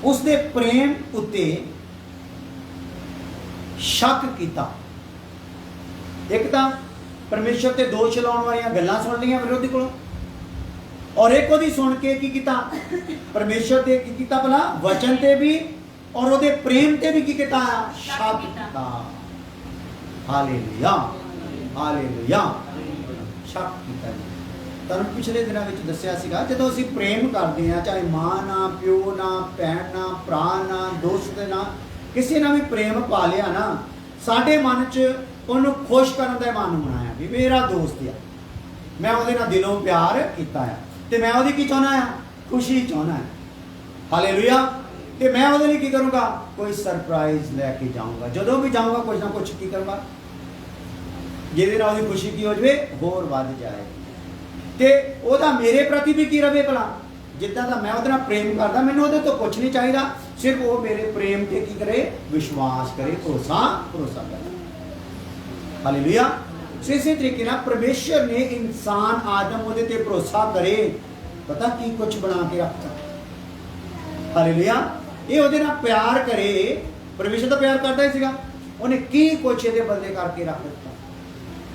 उस दे प्रेम उत्ते शक कीता एक तां परमेश्वर ते दोष लाउण वालियां गल्लां सुन लियां विरोधी कोलों और एक ओदी सुन के की कीता परमेश्वर ते की कीता भला वचन ते भी और ओदे प्रेम ते भी की कीता शक कीता हालेलुया हालेलुया शक कीता जी ਤੁਹਾਨੂੰ ਪਿਛਲੇ ਦਿਨਾਂ ਵਿੱਚ ਦੱਸਿਆ ਸੀਗਾ ਜਦੋਂ ਅਸੀਂ ਪ੍ਰੇਮ ਕਰਦੇ ਹਾਂ ਚਾਹੇ ਮਾਂ ਨਾਲ ਪਿਓ ਨਾਲ ਭੈਣ ਨਾਲ ਭਰਾ ਨਾਲ ਦੋਸਤ ਨਾਲ ਕਿਸੇ ਨਾਲ ਵੀ ਪ੍ਰੇਮ ਪਾ ਲਿਆ ਨਾ ਸਾਡੇ ਮਨ 'ਚ ਉਹਨੂੰ ਖੁਸ਼ ਕਰਨ ਦਾ ਮਨ ਬਣਾਇਆ ਵੀ ਮੇਰਾ ਦੋਸਤ ਆ ਮੈਂ ਉਹਦੇ ਨਾਲ ਦਿਲੋਂ ਪਿਆਰ ਕੀਤਾ ਆ ਤੇ ਮੈਂ ਉਹਦੀ ਕੀ ਚਾਹਨਾ ਆ ਖੁਸ਼ੀ ਚਾਹਨਾ ਹੈ ਹਾਲੇਲੂਇਆ ਤੇ ਮੈਂ ਉਹਦੇ ਲਈ ਕੀ ਕਰੂੰਗਾ ਕੋਈ ਸਰਪ੍ਰਾਈਜ਼ ਲੈ ਕੇ ਜਾਊਂਗਾ ਜਦੋਂ ਵੀ ਜਾਊਂਗਾ ਕੁਝ ਨਾ ਕੁਝ ਕੀ ਕਰੂੰਗਾ ਜਿਹਦੇ ਨਾਲ ਉਹਦੀ ਖੁਸ਼ੀ ਕੀ ਹੋ ਜਾਵੇ ਹੋਰ ਵੱਧ ਜਾਏ ਤੇ ਉਹਦਾ ਮੇਰੇ ਪ੍ਰਤੀ ਵੀ ਕੀ ਰਵੇ ਭਲਾ ਜਿੱਦਾਂ ਦਾ ਮੈਂ ਉਹਦੇ ਨਾਲ ਪ੍ਰੇਮ ਕਰਦਾ ਮੈਨੂੰ ਉਹਦੇ ਤੋਂ ਕੁਝ ਨਹੀਂ ਚਾਹੀਦਾ ਸਿਰਫ ਉਹ ਮੇਰੇ ਪ੍ਰੇਮ ਤੇ ਕੀ ਕਰੇ ਵਿਸ਼ਵਾਸ ਕਰੇ ਭਰੋਸਾ ਕਰੇ ਹਾਲੇਲੂਇਆ ਇਸੇ ਤਰੀਕੇ ਨਾਲ ਪਰਮੇਸ਼ਰ ਨੇ ਇਨਸਾਨ ਆਦਮ ਉਹਦੇ ਤੇ ਭਰੋਸਾ ਕਰੇ ਪਤਾ ਕੀ ਕੁਝ ਬਣਾ ਕੇ ਰੱਖਤਾ ਹਾਲੇਲੂਇਆ ਇਹ ਉਹਦੇ ਨਾਲ ਪਿਆਰ ਕਰੇ ਪਰਮੇਸ਼ਰ ਤਾਂ ਪਿਆਰ ਕਰਦਾ ਹੀ ਸੀਗਾ ਉਹਨੇ ਕੀ ਕੁਝ ਇਹਦੇ ਬਦਲੇ ਕਰਕੇ ਰੱਖ ਦਿੱਤਾ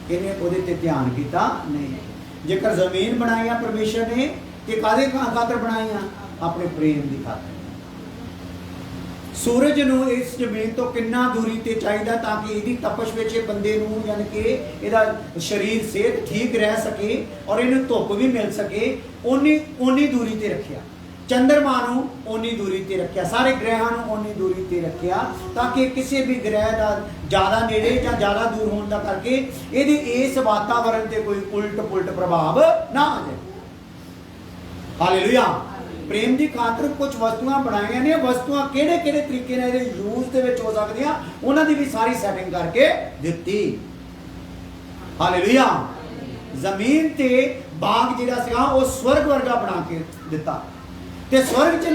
ਇਹਨੇ ਉਹਦੇ ਤੇ ਧਿਆਨ ਕੀਤਾ ਨਹੀਂ जेकर जमीन बनाई परमेश्वर ने कि कादे खातर बनाई अपने प्रेम की खातर सूरज नूं इस जमीन तो कितना दूरी ते चाहिए ताकि इहदी तपश विच बंदे नूं यानी कि इहदा शरीर सेहत ठीक रह सके और इहनूं धुप भी मिल सके ओनी दूरी ते रखिया चंद्रमा नूं ओनी दूरी ते रखिया सारे ग्रहां नूं ओनी दूरी ते रखिया ताकि किसी भी ग्रह का ज़्यादा नेड़े या ज़्यादा दूर होने का करके इहदे इस वातावरण ते कोई उल्ट पुलट प्रभाव ना आ जाए हालेलुया प्रेम की खातर कुछ वस्तुआं बनाईयां ने वस्तुआं किहड़े किहड़े तरीके नाल इहदे यूज दे विच हो सकदियां उन्हां दी भी सारी सैटिंग करके दित्ती हालेलुया जमीन ते बाग जिहड़ा सीगा वो स्वर्ग वर्गा बना के दित्ता ते स्वर्ग च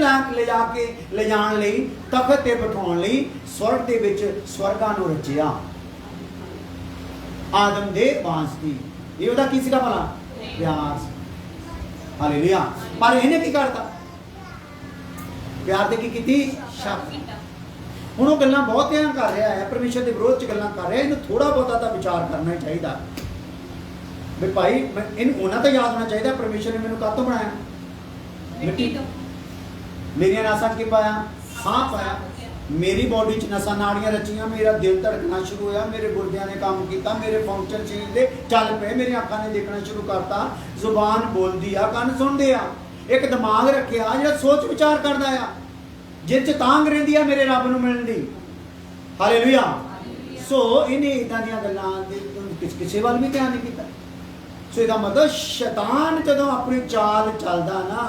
ले जाण लई तखत ते बिठाउण लई स्वर्ग दे विच स्वर्गां नूं रचिया आदम दे बांस दी ये ओदा की सीगा भला प्यार हालेलुया पर इहने की करता प्यार ते की कीती शक हुण वो गल्लां बहुत ध्यान कर रहा है परमेश्वर दे विरोध च गल्लां कर रहा है इहनूं थोड़ा बहुता तां विचार करना ही चाहिदा भी भाई इन उन्हां तां याद होना चाहिदा परमेश्वर ने मैनूं काहतों बनाया मिट्टी तो मेरिया नसां की पाया सां पाया मेरी बॉडी च नसां नाड़ियां रचियां मेरा दिल धड़कना शुरू होया मेरे गुर्दियां ने काम किया मेरे फंक्शन चीज दे चल पे मेरी अखां ने देखना शुरू करता जुबान बोलदी आ कान सुनदे आ एक दिमाग रखिया जिहड़ा सोच विचार करदा आ जिस च तांग रहिंदी आ मेरे रब नूं मिलण दी हालेलुया सो इन्हें इदां दीयां गल्लां किसी वाल भी ध्यान नहीं कीता सो इसका मतलब शैतान जदों अपनी चाल चलदा ना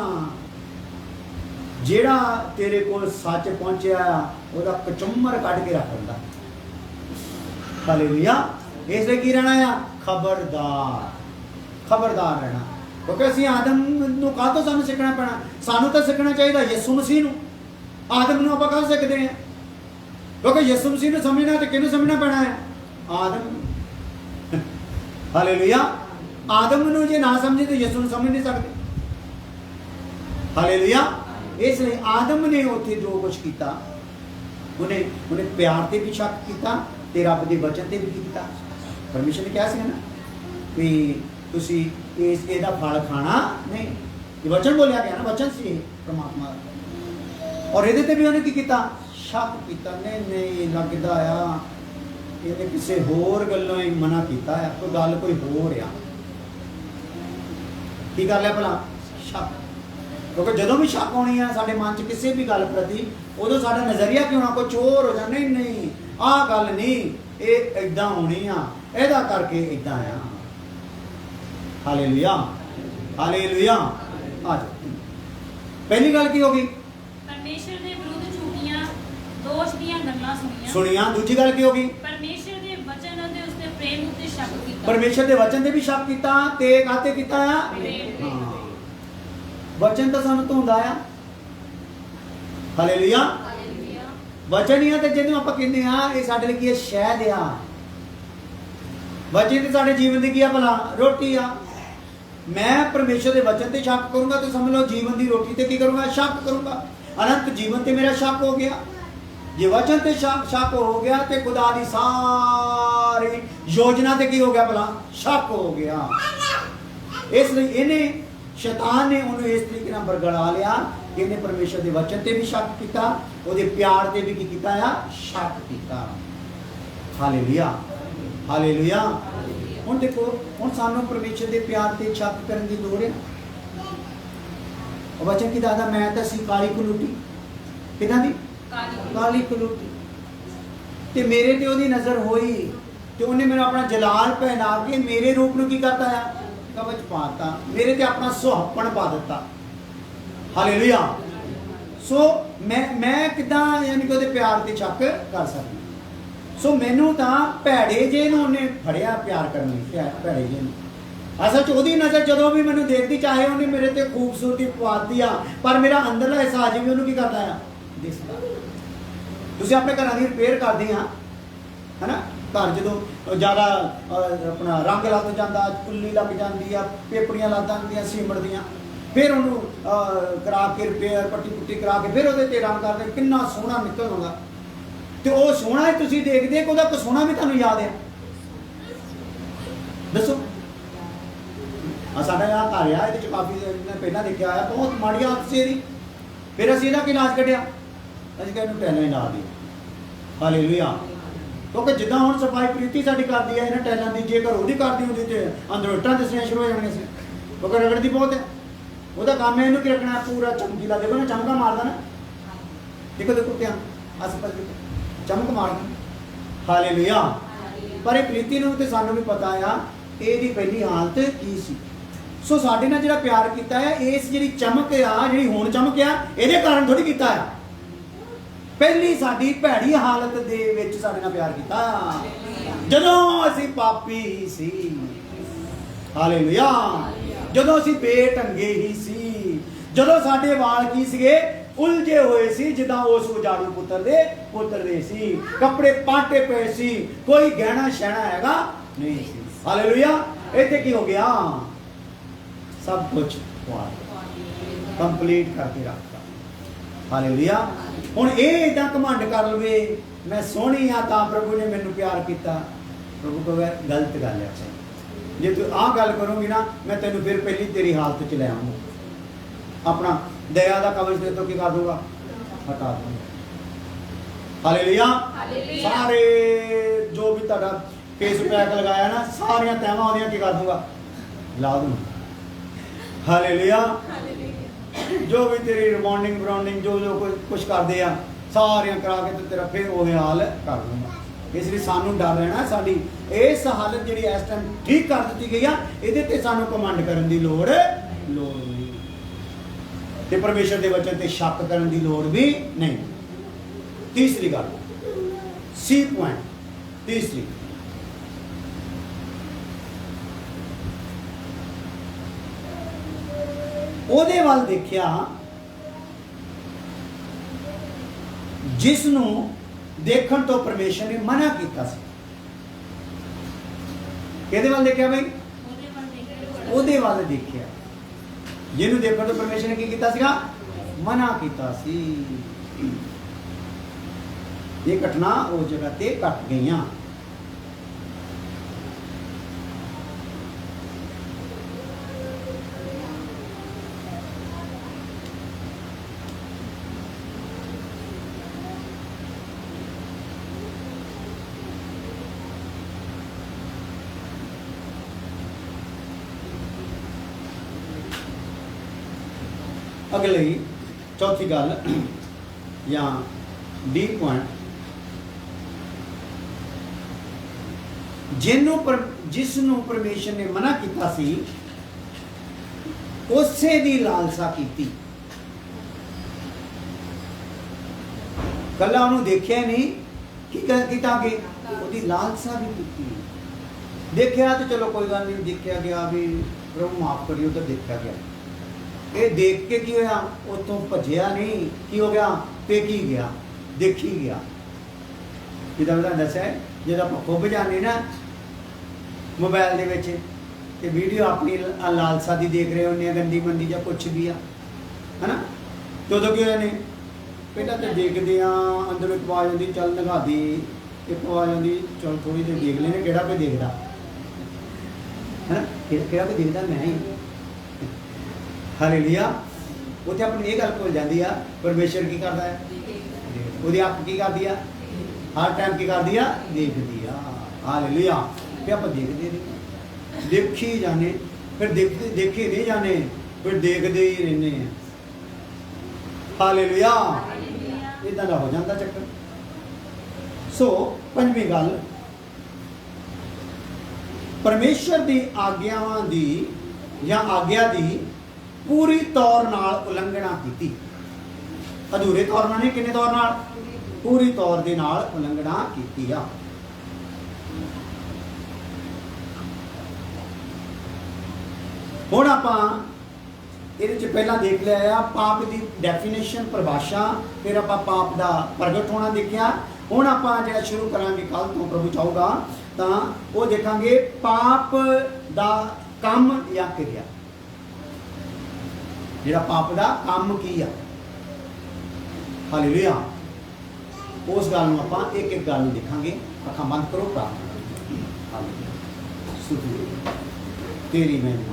जेड़ा तेरे कोल सच पहुंचया ओदा कचुम्मर कट के रख दिंदा हालेलुया इसलिए की रहना है खबरदार रहना क्योंकि असीं आदम नूं काहतों सानूं सीखना पैना सानूं तां सीखना चाहिए यीशु मसीह नूं आदम नूं आपां कह सकदे हां क्योंकि यीशु मसीह नूं समझना ते किहनूं समझना पैना है आदम हालेलुया आदम नूं जे ना समझे तो यीशु नूं समझ नहीं सकते हालेलुया इसलिए आदम ने उत्थे जो कुछ किया उन्हें प्यार से भी शक किया ते रब के वचन से भी किया परमेश्वर ने कहा सी ना भी तुसी इसदा फल खाना नहीं ये वचन बोलिया गया ना वचन से परमात्मा और ये भी उन्हें की किया शक किया नहीं लगता आ इन्हें किसी होर गल्लों ही मना किया है कोई गल कोई होर आ की गल है भला शक क्योंकि जदों भी शक होनी है साडे मन च किसी भी गल प्रति उदों साडा नजरिया क्यों ना कोई चोर हो जाए नहीं आह गल नहीं ये इदां होनी आ इहदा करके इदां आ हालेलुया हालेलुया आ पहली गल की होगी परमेश्वर दे विरुद्ध झूठियां दोष दीयां गल्लां सुनिया दूजी गल की होगी परमेश्वर दे वचन अते उसदे प्रेम उत्ते शक कीता परमेश्वर दे वचन ते भी शक कीता ते काते कीता आ वचन तो सानू धोंदा आ। हालेलुया। ਹਾਲੇਲੂਇਆ। वचन ही है तो जिन्होंने आप कहते हैं ये साडे लिए की है शहद आ। वचन तो साडे जीवन की है भला रोटी आ। मैं परमेश्वर के वचन ते शक करूंगा तो समझ लो जीवन की रोटी ते की करूंगा, शक करूंगा। अनंत जीवन ते मेरा शक हो गया। जे वचन ते शक हो गया तो खुदा की सारी योजना ते की हो गया भला, शक हो गया। इसलिए इन्हें शैतान ने उन्हें इस तरीके नाल बरगला लिया कि इन्हें परमेश्वर के वचन ते भी शक किया, ਉਹਦੇ प्यार ते भी की किया आ, शक किया। Hallelujah hallelujah. ਹੁਣ देखो ਹੁਣ ਸਾਨੂੰ परमेश्वर के प्यार ते शक करने की लोड़ है। वचन की दादा मैं तो सी काली कलूटी किदां दी काली कलूटी ते मेरे ते ओदी नजर होई ते उन्हें मेरा अपना जलाल पहना के मेरे रूप ਨੂੰ ਕੀ ਕਰਤਾ ਆ कवच पाता, मेरे ते अपना सुहप्पण पा दिता। हालेलुया। सो मैं किदां यानी कि ਉਹਦੇ प्यार ते शक कर सकदा। सो मैनू तां भैड़े जे ਨੂੰ ਉਹਨੇ ਫੜਿਆ प्यार ਕਰਨ ਲਈ, ਭੈੜੇ ਜੇ ਨੂੰ असल च ਉਹਦੀ नज़र ਜਦੋਂ ਵੀ ਮੈਨੂੰ ਦੇਖਦੀ ਚਾਹੇ ਉਹਨੇ ਮੇਰੇ ਤੇ ਖੂਬਸੂਰਤੀ ਪਵਾਤੀ ਆ ਪਰ ਮੇਰਾ ਅੰਦਰਲਾ ਹਿੱਸਾ ਅਜੇ ਵੀ ਉਹਨੂੰ ਕੀ ਕਰਦਾ ਆ ਦਿਸਦਾ। ਤੁਸੀਂ ਆਪਣੇ ਘਰਾਂ ਦੀ ਰਿਪੇਅਰ ਕਰਦੇ ਆ ਹੈਨਾ, घर जो ज़्यादा अपना रंग लग जाता, कुल्ली लग जाती है, पेपड़ियाँ लग जाती सीमट दियाँ, फिर उन्होंने करा के रिपेयर पट्टी पुट्टी करा के फिर वो रंग करते कितना सोहना निकलूगा। तो वो सोहना ही तुम देखते कि वह सोहना भी तुम्हें याद है। दसो साढ़ा यहाँ घर आ, ये काफ़ी पहला देखा आया बहुत माड़ी हालत से यदी, फिर असी इसका इलाज कढ़िया, अभी कहने टैलें ला दी। हालेलुया। क्योंकि जिदा हम सफाई प्रीति साड़ी करती है इन्हें टैलों की, जेकर वो करती होती तो अंदरों इट्टां दसनियां शुरू हो जानियां सी, क्योंकि रगड़ती बहुत है। वह काम है इन्हू की रखना पूरा चमकीला, देखो ना चमका मारदा ना, देखो देखो क्या आस पास चमक मारदा। हालेलुया। पर ये प्रीति नूं ते सानूं भी पता आ ਇਹਦੀ पहली हालत की सी। सो साडे नाल जिहड़ा प्यार कीता है इस जिहड़ी चमक आ, जिहड़ी हुण चमक आ, इहदे कारण थोड़ी कीता है, पहली साडी भैड़ी हालत दे विच साडे नाल प्यार कीता जदों असीं पापी सी। हालेलुया। जदों असीं बेढंगे ही सी, जदों साडे वाल की सीगे उलझे हुए सी, जिदा उस उजाड़ू पुत्र दे सी, कपड़े पाटे पे सी, कोई गहना शहना हैगा नहीं सी। हालेलुया। इत्थे की हो गया, सब कुछ कंप्लीट करके रखता। हालेलुया। हुण ये इदां घमंड कर लवे मैं सोहनी हाँ तां प्रभु ने मैनू प्यार किया, प्रभु कहे गलत गल है। जे तू आह गल करोगी ना मैं तेनू फिर पहली तेरी हालत च ले आऊँगा, अपना दया का कवच दे तो की कर दूंगा, हटा दूंगा। हालेलुया। सारे जो भी तुहाडा फेस पैक लगाया ना सारियां तैवां ओहदियां की कर दूंगा, ला दूंगा। हालेलुया। जो भी तेरी रिबॉन्डिंग ब्राउंडिंग जो जो कुछ करते हैं सारियां करा के तो तेरा फिर वो हाल कर दूंगा। इसलिए सानू डर रहना, साडी इस हालत जिहड़ी इस टाइम ठीक कर दी गई है, इहदे ते सानू कमांड करन दी लोड़ नहीं, ते परमेश्वर दे वचन ते शक करन दी लोड़ भी नहीं। तीसरी गल सी पॉइंट, तीसरी ਉਹਦੇ ਵੱਲ ਦੇਖਿਆ ਜਿਸ ਨੂੰ ਦੇਖਣ ਤੋਂ ਪਰਮੇਸ਼ਰ ਨੇ ਮਨਾ ਕੀਤਾ ਸੀ। ਕਿਹਦੇ ਵੱਲ ਦੇਖਿਆ ਬਈ? ਉਹਦੇ ਵੱਲ ਦੇਖਿਆ ਜਿਹਨੂੰ ਦੇਖਣ ਤੋਂ ਪਰਮੇਸ਼ਰ ਨੇ ਕੀ ਕੀਤਾ ਸੀਗਾ? ਮਨਾ ਕੀਤਾ ਸੀ। ਇਹ ਘਟਨਾ ਉਸ ਜਗ੍ਹਾ ਤੇ ਘਟ ਗਈਆਂ। अगली चौथी गल या डी पॉइंट, जिसनों परमेश्वर ने मना किया सी उसे दी लालसा की। कला उन्होंने देखा नहीं कि कि उसकी लालसा भी की। देखा तो चलो कोई गल नहीं, देखा गया भी प्रभु माफ करियो तो देखा गया, ਇਹ ਦੇਖ ਕੇ ਕੀ ਹੋਇਆ, ਉਤੋਂ ਭੱਜਿਆ ਨਹੀਂ, ਕੀ ਹੋ ਗਿਆ, ਪੇਕੀ ਗਿਆ, ਦੇਖੀ ਗਿਆ। ਜਿੱਦਾਂ ਮੈਂ ਤੁਹਾਨੂੰ ਦੱਸਿਆ, ਜਦੋਂ ਆਪਾਂ ਖੁੱਬ ਜਾਂਦੇ ਨਾ ਮੋਬਾਈਲ ਦੇ ਵਿੱਚ ਤੇ ਵੀਡੀਓ ਆਪਣੀ ਲਾਲਸਾ ਦੀ ਦੇਖ ਰਹੇ ਹੁੰਦੇ ਆ, ਗੰਦੀ ਮੰਦੀ ਜਾਂ ਕੁਛ ਵੀ ਆ, ਹਨਾ। ਤੇ ਉਦੋਂ ਕੀ ਹੋਇਆ ਨੇ, ਪਹਿਲਾਂ ਤਾਂ ਦੇਖਦੇ ਆ, ਅੰਦਰੋਂ ਇੱਕ ਆਵਾਜ਼ ਆਉਂਦੀ, ਚੱਲ ਨਗਾ ਦੇ, ਇੱਕ ਆਵਾਜ਼ ਆਉਂਦੀ, ਚਲ ਥੋੜੀ ਦੇਰ ਦੇਖ ਲੈਣੇ ਕਿਹੜਾ ਕੋਈ ਦੇਖਦਾ, ਹਨਾ, ਕਿਹੜਾ ਕੋਈ ਦੇਖਦਾ, ਮੈਂ ਹੀ। ਹਾਲੇਲੂਇਆ। ਉੱਥੇ ਆਪਣੀ ਇਹ ਗੱਲ ਭੁੱਲ ਜਾਂਦੀ ਆ, ਪਰਮੇਸ਼ਰ ਕੀ ਕਰਦਾ ਹੈ, ਉਹਦੀ ਅੱਖ ਕੀ ਕਰਦੀ ਆ, ਹਰ ਟਾਈਮ ਕੀ ਕਰਦੀ ਆ, ਦੇਖਦੀ ਆ। ਹਾਲੇਲੂਇਆ। ਕਿ ਆਪਾਂ ਦੇਖਦੇ ਨਹੀਂ, ਦੇਖੀ ਜਾਣੇ, ਫਿਰ ਦੇਖੇ ਨਹੀਂ ਜਾਣੇ, ਫਿਰ ਦੇਖਦੇ ਹੀ ਰਹਿੰਦੇ ਆ। ਹਾਲੇਲੂਇਆ। ਇਦਾਂ ਦਾ ਹੋ ਜਾਂਦਾ ਚੱਕਰ। ਸੋ ਪੰਜਵੀਂ ਗੱਲ, ਪਰਮੇਸ਼ਰ ਦੀ ਆਗਿਆਵਾਂ ਦੀ ਜਾਂ ਆਗਿਆ ਦੀ ਪੂਰੀ ਤੌਰ ਨਾਲ ਉਲੰਘਣਾ ਕੀਤੀ। ਅਧੂਰੇ ਤੌਰ ਨਾਲ ਨਹੀਂ, ਕਿੰਨੇ ਤੌਰ ਨਾਲ, ਪੂਰੀ ਤੌਰ ਦੇ ਨਾਲ ਉਲੰਘਣਾ ਕੀਤੀ ਆ। ਹੁਣ ਆਪਾਂ ਇਹਦੇ ਚ ਪਹਿਲਾਂ ਦੇਖ ਲਿਆ ਆ ਪਾਪ ਦੀ ਡੈਫੀਨੇਸ਼ਨ, ਪਰਿਭਾਸ਼ਾ, ਫਿਰ ਆਪਾਂ ਪਾਪ ਦਾ ਪ੍ਰਗਟ ਹੋਣਾ ਦੇਖਿਆ। ਹੁਣ ਆਪਾਂ ਜਿਹੜਾ ਸ਼ੁਰੂ ਕਰਾਂਗੇ ਕੱਲ ਤੋਂ ਪ੍ਰਭੂ ਚਾਹੂਗਾ ਤਾਂ ਉਹ ਦੇਖਾਂਗੇ ਪਾਪ ਦਾ ਕੰਮ ਜਾਂ ਕਿਰਿਆ। ਜਿਹੜਾ ਪਾਪ ਦਾ ਕੰਮ ਕੀ ਆ, ਹਾਲੇਲੂਇਆ, ਉਸ ਗੱਲ ਨੂੰ ਆਪਾਂ ਇੱਕ ਇੱਕ ਗੱਲ ਨੂੰ ਦੇਖਾਂਗੇ। ਅੱਖਾਂ ਬੰਦ ਕਰੋ, ਪ੍ਰਾਰਥਨਾ ਕਰੋ। ਹਾਲੇਲੂਇਆ। ਸੁਖੀ ਤੇਰੀ ਮਹਿਮਾ,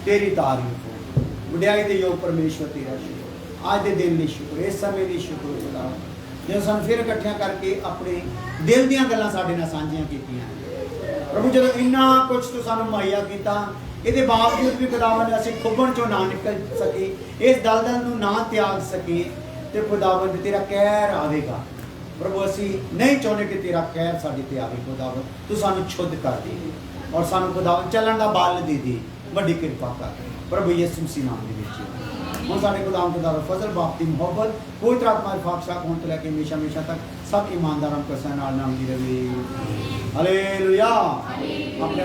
तेरी तारीफ हो, वड्याई दे योग परमेश्वर तेरा शुक्र, आज दे दिन ਲਈ ਸ਼ੁਕਰ, ਇਸ ਸਮੇਂ ਲਈ ਸ਼ੁਕਰ ਖੁਦਾ, ਜਦੋਂ ਸਾਨੂੰ ਫਿਰ ਇਕੱਠਿਆਂ ਕਰਕੇ ਆਪਣੇ ਦਿਲ ਦੀਆਂ ਗੱਲਾਂ ਸਾਡੇ ਨਾਲ ਸਾਂਝੀਆਂ ਕੀਤੀਆਂ। ਪ੍ਰਭੂ ਜਦੋਂ ਇੰਨਾ ਕੁਝ ਤੂੰ ਸਾਨੂੰ ਮੁਹੱਈਆ ਕੀਤਾ, ਇਹਦੇ ਬਾਵਜੂਦ ਵੀ ਖੁਦਾਵੰਦ ਅਸੀਂ ਖੁੱਬਣ ਚੋਂ ਨਾ ਨਿਕਲ ਸਕੇ, ਇਸ ਦਲਦਲ ਨੂੰ ਨਾ ਤਿਆਗ ਸਕੇ, ਤੇ ਖੁਦਾਵੰਦ ਤੇਰਾ ਕਹਿਰ ਆਵੇਗਾ। ਪ੍ਰਭੂ ਅਸੀਂ ਨਹੀਂ ਚਾਹੁੰਦੇ ਕਿ ਤੇਰਾ ਕਹਿਰ ਸਾਡੇ ਤੇ ਆਵੇ। ਖੁਦਾਵੰਦ ਤੂੰ ਸਾਨੂੰ ਸ਼ੁੱਧ ਕਰ ਦੇ ਔਰ ਸਾਨੂੰ ਖੁਦਾਵੰਦ ਚੱਲਣ ਦਾ ਬਲ ਦੇ ਦੇ। ਵੱਡੀ ਕਿਰਪਾ ਕਰ ਪ੍ਰਭੂ ਯਿਸੂ ਮਸੀਹ ਨਾਮ ਦੇ ਵਿੱਚ। ਹੁਣ ਸਾਡੇ ਖੁਦਾਵੰਦ ਖੁਦਾ ਦਾ ਫਜ਼ਲ, ਬਾਪ ਦੀ ਮੁਹੱਬਤ, ਕੋਈ ਤਰ੍ਹਾਂ ਮਾਰ ਫਾਕਸ਼ਾ ਹੋਣ ਤੋਂ ਲੈ ਕੇ ਹਮੇਸ਼ਾ ਤੱਕ ਸਭ ਇਮਾਨਦਾਰਾਂ ਨੂੰ ਕਸਾਂ ਨਾਲ ਨਾਮ ਦੀ ਰਵੇ। ਹਾਲੇਲੂਇਆ। ਆਪਣੇ